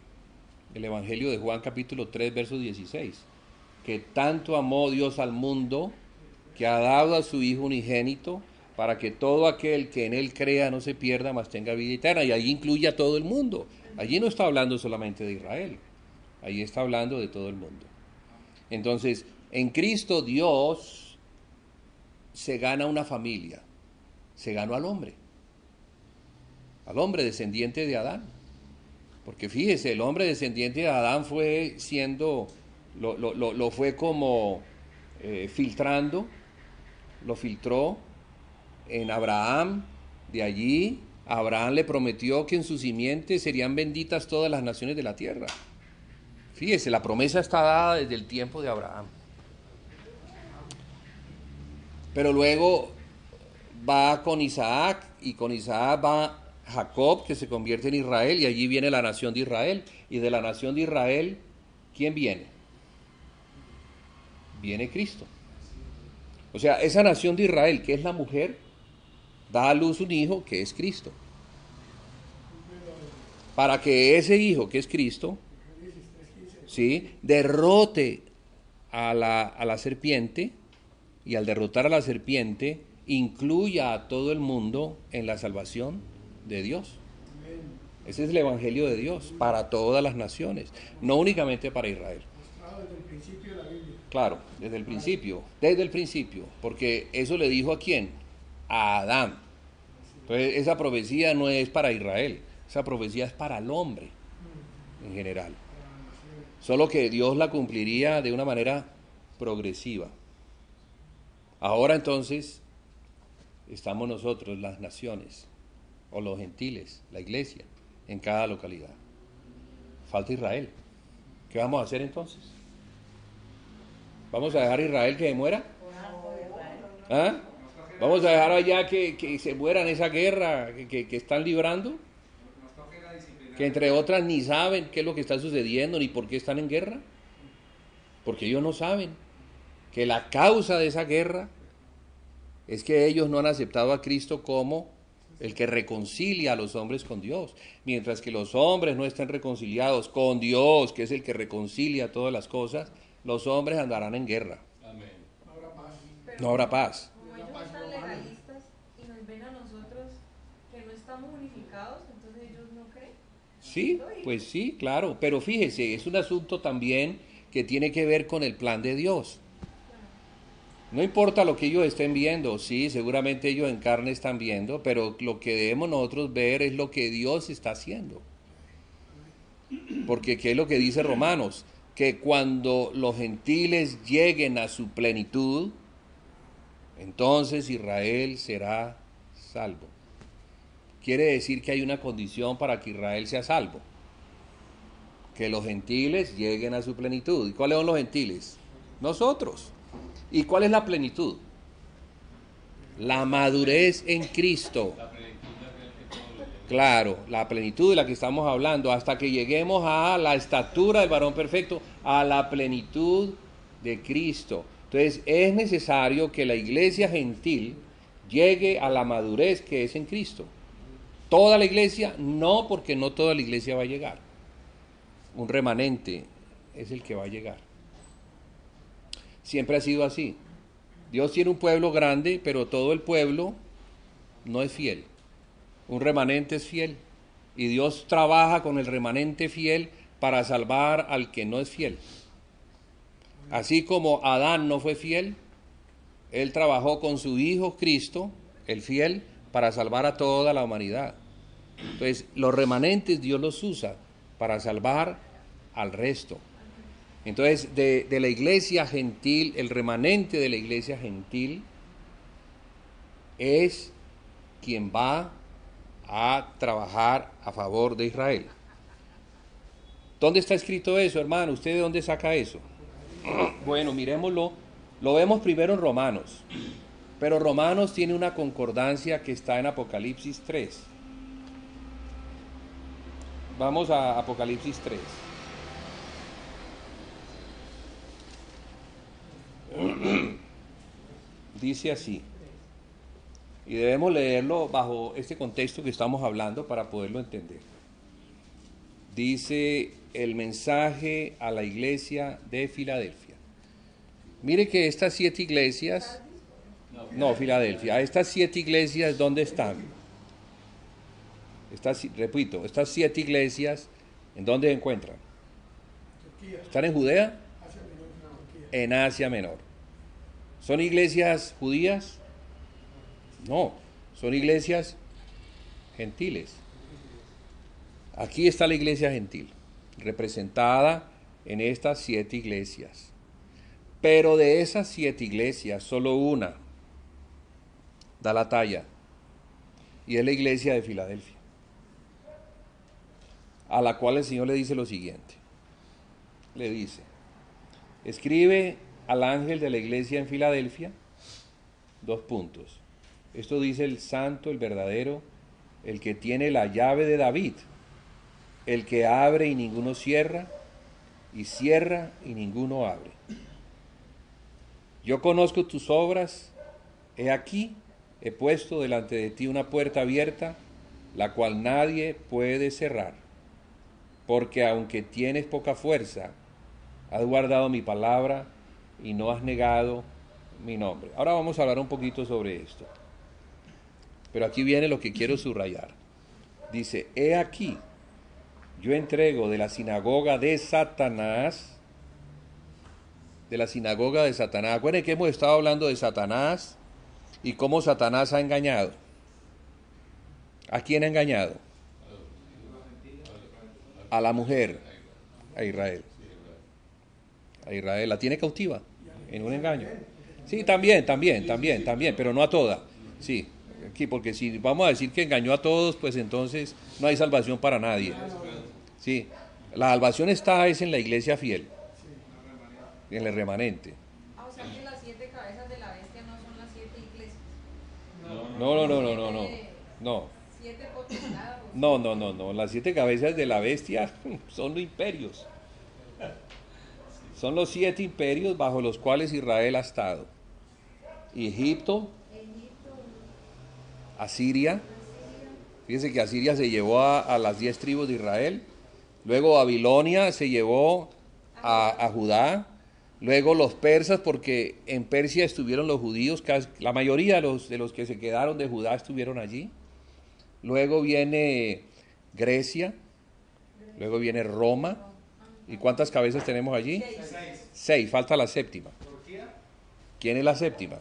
el Evangelio de Juan capítulo 3, verso 16. Que tanto amó Dios al mundo, que ha dado a su Hijo unigénito, para que todo aquel que en Él crea no se pierda, mas tenga vida eterna. Y allí incluye a todo el mundo. Allí no está hablando solamente de Israel. Allí está hablando de todo el mundo. Entonces, en Cristo Dios se gana una familia. Se ganó al hombre descendiente de Adán. Porque fíjese, el hombre descendiente de Adán fue siendo, lo fue como filtrando, lo filtró en Abraham. De allí Abraham le prometió que en su simiente serían benditas todas las naciones de la tierra. Fíjese, la promesa está dada desde el tiempo de Abraham. Pero luego va con Isaac, y con Isaac va Jacob, que se convierte en Israel, y allí viene la nación de Israel. Y de la nación de Israel, ¿quién viene? Viene Cristo. O sea, esa nación de Israel, que es la mujer, da a luz un hijo que es Cristo. Para que ese hijo, que es Cristo, ¿sí?, derrote a la serpiente, y al derrotar a la serpiente, incluya a todo el mundo en la salvación de Dios. Ese es el evangelio de Dios para todas las naciones, no únicamente para Israel. Desde el principio de la Biblia. Claro, desde el principio, porque eso le dijo ¿a quién? A Adán. Entonces esa profecía no es para Israel, esa profecía es para el hombre en general. Solo que Dios la cumpliría de una manera progresiva. Ahora entonces estamos nosotros, las naciones, o los gentiles, la iglesia, en cada localidad. Falta Israel. ¿Qué vamos a hacer entonces? ¿Vamos a dejar a Israel que se muera? ¿Ah? ¿Vamos a dejar allá que se muera en esa guerra que están librando? Que entre otras ni saben qué es lo que está sucediendo ni por qué están en guerra. Porque ellos no saben que la causa de esa guerra es que ellos no han aceptado a Cristo como el que reconcilia a los hombres con Dios. Mientras que los hombres no estén reconciliados con Dios, que es el que reconcilia todas las cosas, los hombres andarán en guerra. Amén. No habrá paz. Como ellos están legalistas y nos ven a nosotros que no estamos unificados, entonces ellos no creen. Sí, pues sí, claro. Pero fíjese, es un asunto también que tiene que ver con el plan de Dios. No importa lo que ellos estén viendo, sí, seguramente ellos en carne están viendo, pero lo que debemos nosotros ver es lo que Dios está haciendo. Porque ¿qué es lo que dice Romanos? Que cuando los gentiles lleguen a su plenitud, entonces Israel será salvo. Quiere decir que hay una condición para que Israel sea salvo. Que los gentiles lleguen a su plenitud. ¿Y cuáles son los gentiles? Nosotros. ¿Y cuál es la plenitud? La madurez en Cristo. Claro, la plenitud de la que estamos hablando, hasta que lleguemos a la estatura del varón perfecto, a la plenitud de Cristo. Entonces es necesario que la iglesia gentil llegue a la madurez que es en Cristo. ¿Toda la iglesia? No, porque no toda la iglesia va a llegar. Un remanente es el que va a llegar. Siempre ha sido así. Dios tiene un pueblo grande, pero todo el pueblo no es fiel. Un remanente es fiel. Y Dios trabaja con el remanente fiel para salvar al que no es fiel. Así como Adán no fue fiel, él trabajó con su Hijo Cristo, el fiel, para salvar a toda la humanidad. Entonces, los remanentes Dios los usa para salvar al resto. Entonces, de la iglesia gentil, el remanente de la iglesia gentil es quien va a trabajar a favor de Israel. ¿Dónde está escrito eso, hermano? ¿Usted de dónde saca eso? Bueno, miremoslo. Lo vemos primero en Romanos. Pero Romanos tiene una concordancia que está en Apocalipsis 3. Vamos a Apocalipsis 3. Dice así, y debemos leerlo bajo este contexto que estamos hablando para poderlo entender. Dice el mensaje a la iglesia de Filadelfia. Mire que estas 7 iglesias, Filadelfia, estas 7 iglesias, ¿dónde están? Repito, estas 7 iglesias, ¿en dónde se encuentran? ¿Están en Judea? En Asia Menor. ¿Son iglesias judías? No, son iglesias gentiles. Aquí está la iglesia gentil, representada en estas 7 iglesias. Pero de esas 7 iglesias, solo una da la talla, y es la iglesia de Filadelfia, a la cual el Señor le dice lo siguiente. Le dice: escribe al ángel de la iglesia en Filadelfia, 2 puntos. Esto dice el santo, el verdadero el que tiene la llave de David, el que abre y ninguno cierra, y cierra y ninguno abre. Yo conozco tus obras, he aquí, he puesto delante de ti una puerta abierta, la cual nadie puede cerrar, porque aunque tienes poca fuerza, has guardado mi palabra y no has negado mi nombre. Ahora vamos a hablar un poquito sobre esto. Pero aquí viene lo que quiero subrayar. Dice, he aquí, yo entrego de la sinagoga de Satanás. Acuérdense que hemos estado hablando de Satanás y cómo Satanás ha engañado. ¿A quién ha engañado? A la mujer, a Israel. A Israel la tiene cautiva en un engaño. Sí, también, pero no a toda. Sí, aquí, porque si vamos a decir que engañó a todos, pues entonces no hay salvación para nadie. Sí, la salvación es en la iglesia fiel, en el remanente. Ah, o sea que las 7 cabezas de la bestia no son las 7 iglesias. No. 7 potestades. No. Las 7 cabezas de la bestia son los imperios. Son los 7 imperios bajo los cuales Israel ha estado. Egipto, Asiria. Fíjense que Asiria se llevó a las 10 tribus de Israel. Luego Babilonia se llevó a Judá. Luego los persas, porque en Persia estuvieron los judíos, la mayoría de los que se quedaron de Judá estuvieron allí. Luego viene Grecia, luego viene Roma. ¿Y cuántas cabezas tenemos allí? 6, falta la séptima. ¿Quién es la séptima?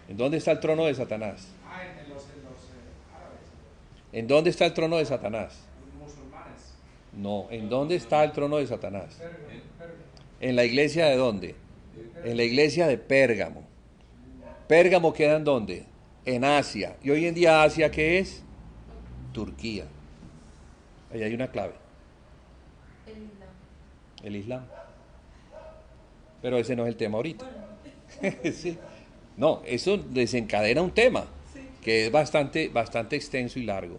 ¿En dónde está el trono de Satanás? En los árabes. ¿En dónde está el trono de Satanás? Musulmanes. No, ¿en dónde está el trono de Satanás? ¿En la iglesia de dónde? En la iglesia de Pérgamo. ¿Pérgamo queda en dónde? En Asia. ¿Y hoy en día Asia qué es? Turquía. Ahí hay una clave. El Islam. Pero ese no es el tema ahorita. Sí. No, eso desencadena un tema que es bastante extenso y largo.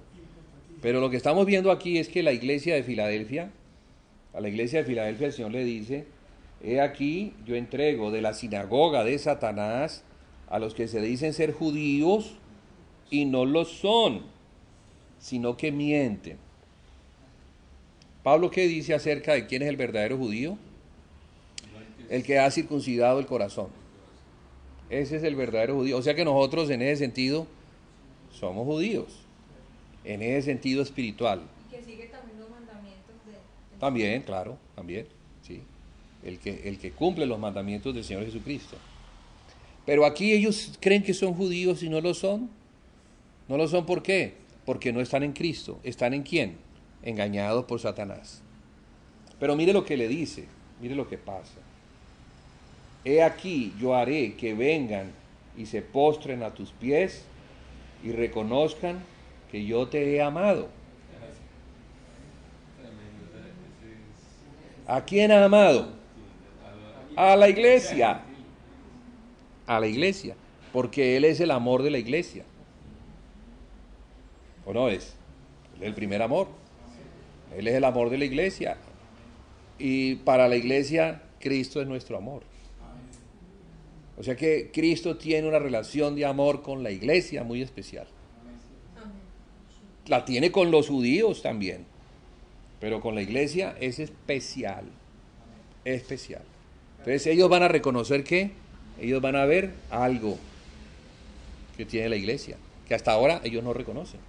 Pero lo que estamos viendo aquí es que la iglesia de Filadelfia, a la iglesia de Filadelfia el Señor le dice, he aquí yo entrego de la sinagoga de Satanás a los que se dicen ser judíos y no lo son, sino que mienten. Pablo, ¿qué dice acerca de quién es el verdadero judío? El que ha circuncidado el corazón. Ese es el verdadero judío. O sea que nosotros en ese sentido somos judíos, en ese sentido espiritual. Y que sigue también los mandamientos de... También, claro, también, sí. El que cumple los mandamientos del Señor Jesucristo. Pero aquí ellos creen que son judíos y no lo son. No lo son, ¿por qué? Porque no están en Cristo. ¿Están en quién? Engañados por Satanás. Pero mire lo que le dice, mire lo que pasa. He aquí, yo haré que vengan y se postren a tus pies y reconozcan que yo te he amado. ¿A quién ha amado? A la iglesia. A la iglesia. Porque Él es el amor de la iglesia. ¿O no es? Él es el primer amor. Él es el amor de la iglesia. Y para la iglesia, Cristo es nuestro amor. O sea que Cristo tiene una relación de amor con la iglesia muy especial. La tiene con los judíos también. Pero con la iglesia es especial. Especial. Entonces ellos van a reconocer que ellos van a ver algo que tiene la iglesia, que hasta ahora ellos no reconocen.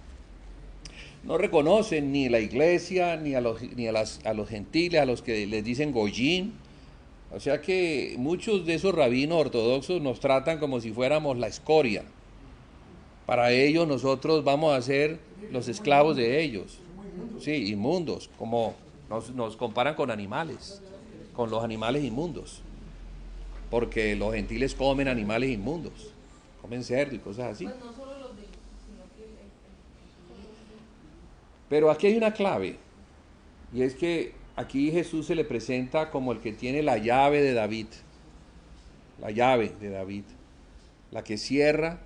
No reconocen ni la iglesia, ni a los gentiles, a los que les dicen goyín. O sea que muchos de esos rabinos ortodoxos nos tratan como si fuéramos la escoria. Para ellos nosotros vamos a ser los esclavos de ellos. Sí, inmundos, como nos comparan con animales, con los animales inmundos. Porque los gentiles comen animales inmundos, comen cerdo y cosas así. Pues no solo los de ellos, sino que Pero aquí hay una clave, y es que aquí Jesús se le presenta como el que tiene la llave de David, la llave de David, la que cierra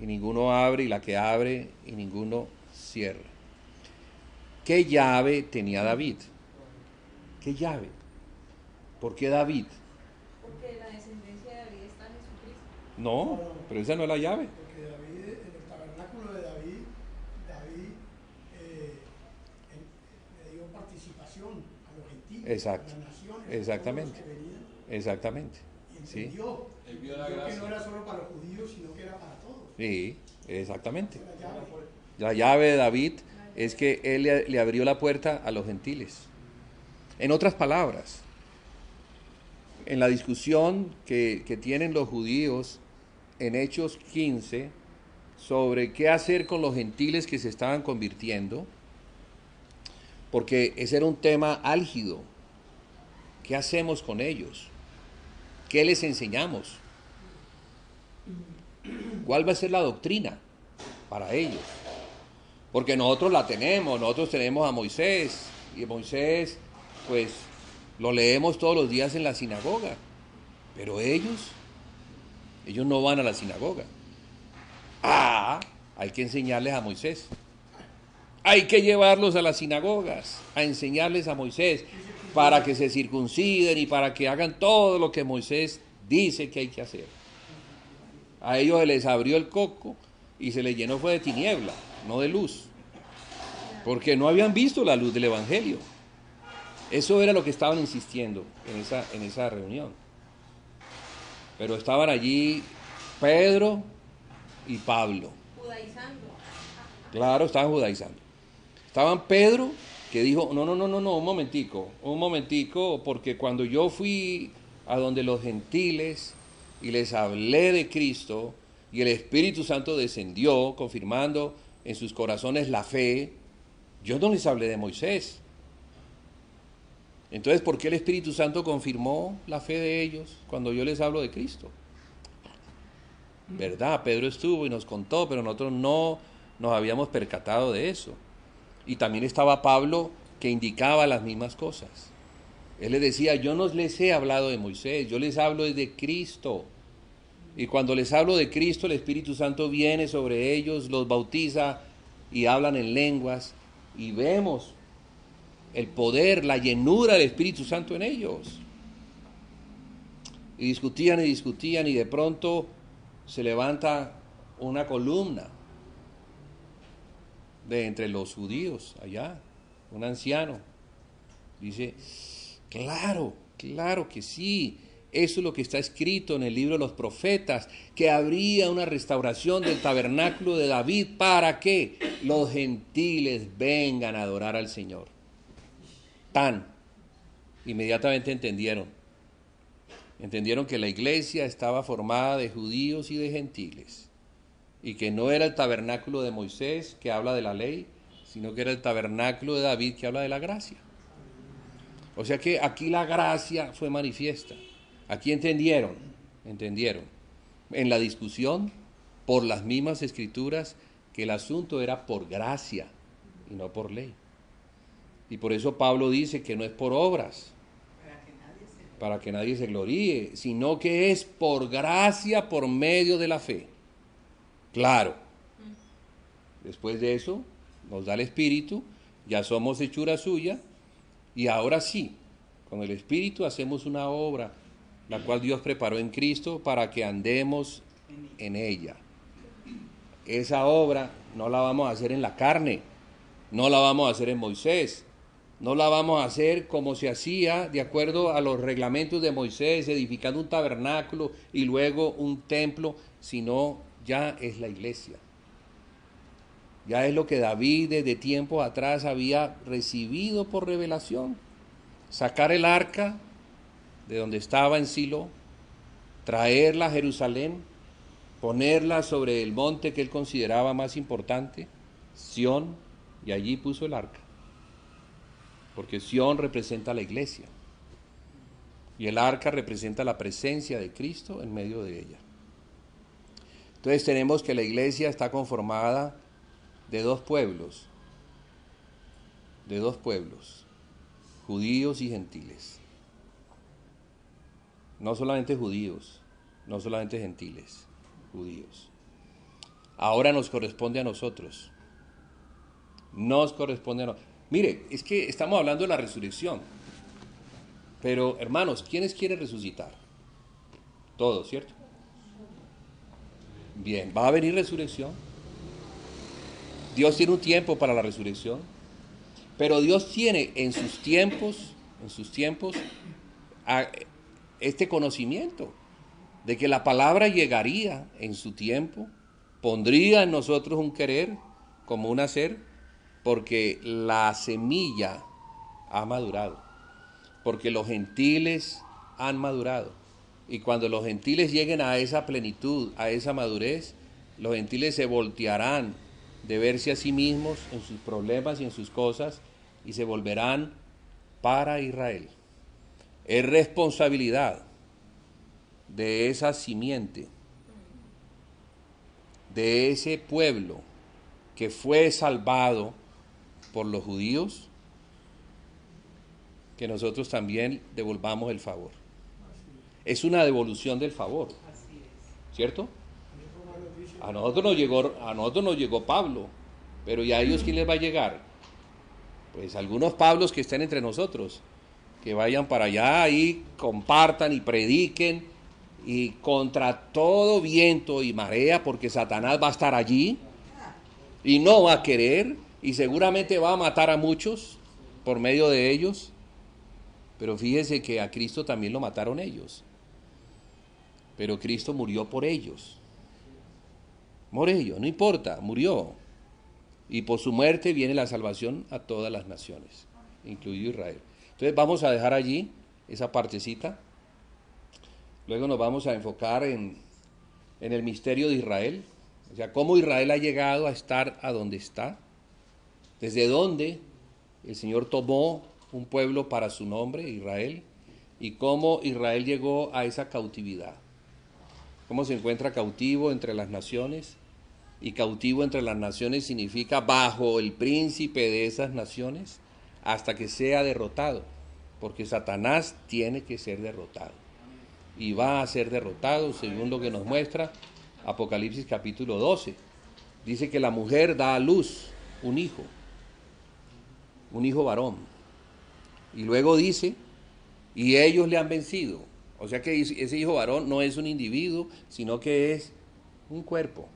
y ninguno abre, y la que abre, y ninguno cierra. ¿Qué llave tenía David? ¿Qué llave? ¿Por qué David? Porque la descendencia de David está en Jesucristo. No, pero esa no es la llave. Porque David, en el tabernáculo de David, David le dio participación a los gentiles, Exacto. a las naciones, Exactamente. a todos los que venían, Exactamente. y Sí, entendió, Él vio la entendió que gracia. no era solo para los judíos, sino que era para todos. sí, exactamente. Esa es la llave. La llave de David es que él le abrió la puerta a los gentiles. En otras palabras, en la discusión que tienen los judíos en Hechos 15 sobre qué hacer con los gentiles que se estaban convirtiendo, porque ese era un tema álgido. ¿Qué hacemos con ellos? ¿Qué les enseñamos? ¿Cuál va a ser la doctrina para ellos? Porque nosotros la tenemos, nosotros tenemos a Moisés, y Moisés, pues, lo leemos todos los días en la sinagoga, pero ellos no van a la sinagoga. Hay que enseñarles a Moisés. Hay que llevarlos a las sinagogas, a enseñarles a Moisés, para que se circunciden y para que hagan todo lo que Moisés dice que hay que hacer. A ellos se les abrió el coco y se les llenó fue de tiniebla, no de luz, porque no habían visto la luz del Evangelio. Eso era lo que estaban insistiendo en esa reunión. Pero estaban allí Pedro y Pablo. Judaizando. Claro, estaban judaizando. Estaban Pedro, que dijo, no, un momentico, porque cuando yo fui a donde los gentiles y les hablé de Cristo, y el Espíritu Santo descendió, confirmando en sus corazones la fe, yo no les hablé de Moisés. Entonces, ¿por qué el Espíritu Santo confirmó la fe de ellos cuando yo les hablo de Cristo? ¿Verdad? Pedro estuvo y nos contó, pero nosotros no nos habíamos percatado de eso. Y también estaba Pablo, que indicaba las mismas cosas. Él les decía, yo no les he hablado de Moisés, yo les hablo de Cristo. Y cuando les hablo de Cristo, el Espíritu Santo viene sobre ellos, los bautiza y hablan en lenguas, y vemos el poder, la llenura del Espíritu Santo en ellos. Y discutían, y de pronto se levanta una columna de entre los judíos allá, un anciano. Dice, claro que sí, eso es lo que está escrito en el libro de los profetas, que habría una restauración del tabernáculo de David para que los gentiles vengan a adorar al Señor. Inmediatamente entendieron que la iglesia estaba formada de judíos y de gentiles, y que no era el tabernáculo de Moisés que habla de la ley, sino que era el tabernáculo de David que habla de la gracia. O sea que aquí la gracia fue manifiesta. Aquí entendieron en la discusión por las mismas escrituras que el asunto era por gracia y no por ley. Y por eso Pablo dice que no es por obras, para que nadie se gloríe, sino que es por gracia, por medio de la fe. Claro. Después de eso, nos da el Espíritu, ya somos hechura suya, y ahora sí, con el Espíritu hacemos una obra, la cual Dios preparó en Cristo para que andemos en ella. Esa obra no la vamos a hacer en la carne, no la vamos a hacer en Moisés, no la vamos a hacer como se hacía de acuerdo a los reglamentos de Moisés, edificando un tabernáculo y luego un templo, sino ya es la iglesia. Ya es lo que David desde tiempo atrás había recibido por revelación. Sacar el arca de donde estaba en Silo, traerla a Jerusalén, ponerla sobre el monte que él consideraba más importante, Sión, y allí puso el arca. Porque Sión representa la iglesia y el arca representa la presencia de Cristo en medio de ella. Entonces tenemos que la iglesia está conformada de dos pueblos, judíos y gentiles. No solamente judíos, no solamente gentiles, judíos. Ahora nos corresponde a nosotros. Nos corresponde a nosotros. Mire, es que estamos hablando de la resurrección. Pero, hermanos, ¿quiénes quieren resucitar? Todos, ¿cierto? Bien, ¿va a venir resurrección? Dios tiene un tiempo para la resurrección. Pero Dios tiene en sus tiempos, este conocimiento de que la palabra llegaría en su tiempo, pondría en nosotros un querer como un hacer, porque la semilla ha madurado, porque los gentiles han madurado. Y cuando los gentiles lleguen a esa plenitud, a esa madurez, los gentiles se voltearán de verse a sí mismos en sus problemas y en sus cosas y se volverán para Israel. Es responsabilidad de esa simiente, de ese pueblo que fue salvado por los judíos, que nosotros también devolvamos el favor. Es una devolución del favor, ¿cierto? A nosotros nos llegó Pablo, pero ¿y a ellos quién les va a llegar? Pues algunos Pablos que estén entre nosotros, que vayan para allá y compartan y prediquen y contra todo viento y marea, porque Satanás va a estar allí y no va a querer y seguramente va a matar a muchos por medio de ellos. Pero fíjese que a Cristo también lo mataron ellos, pero Cristo murió por ellos. Por ellos, no importa, murió. Y por su muerte viene la salvación a todas las naciones, incluido Israel. Entonces vamos a dejar allí esa partecita. Luego nos vamos a enfocar en el misterio de Israel. O sea, cómo Israel ha llegado a estar a donde está. Desde dónde el Señor tomó un pueblo para su nombre, Israel. Y cómo Israel llegó a esa cautividad. Cómo se encuentra cautivo entre las naciones. Y cautivo entre las naciones significa bajo el príncipe de esas naciones hasta que sea derrotado, porque Satanás tiene que ser derrotado y va a ser derrotado según lo que nos muestra Apocalipsis capítulo 12. Dice que la mujer da a luz un hijo varón, y luego dice, y ellos le han vencido. O sea que ese hijo varón no es un individuo, sino que es un cuerpo.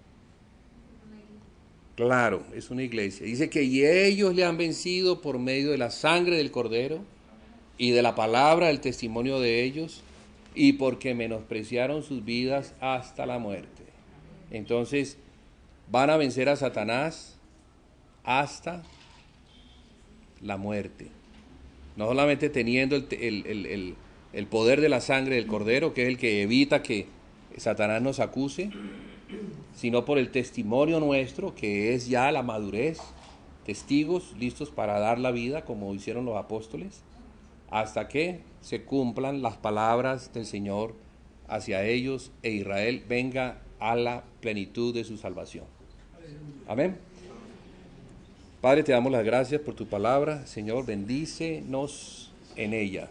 Claro, es una iglesia. Dice que y ellos le han vencido por medio de la sangre del Cordero y de la palabra del testimonio de ellos, y porque menospreciaron sus vidas hasta la muerte. Entonces, van a vencer a Satanás hasta la muerte. No solamente teniendo el poder de la sangre del Cordero, que es el que evita que Satanás nos acuse, sino por el testimonio nuestro, que es ya la madurez, testigos listos para dar la vida, como hicieron los apóstoles, hasta que se cumplan las palabras del Señor hacia ellos e Israel venga a la plenitud de su salvación. Amén. Padre, te damos las gracias por tu palabra. Señor, bendícenos en ella.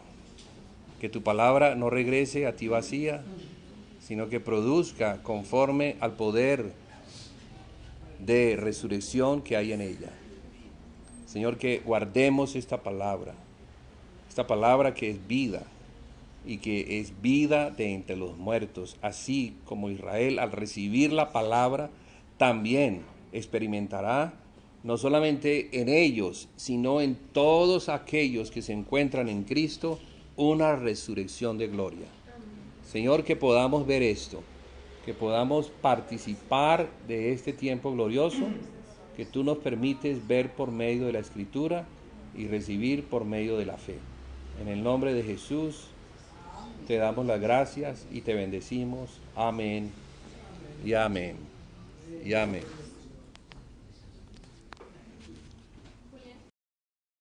Que tu palabra no regrese a ti vacía, sino que produzca conforme al poder de resurrección que hay en ella. Señor, que guardemos esta palabra que es vida, y que es vida de entre los muertos, así como Israel al recibir la palabra también experimentará, no solamente en ellos, sino en todos aquellos que se encuentran en Cristo, una resurrección de gloria. Señor, que podamos ver esto, que podamos participar de este tiempo glorioso que tú nos permites ver por medio de la Escritura y recibir por medio de la fe. En el nombre de Jesús te damos las gracias y te bendecimos. Amén y amén y amén.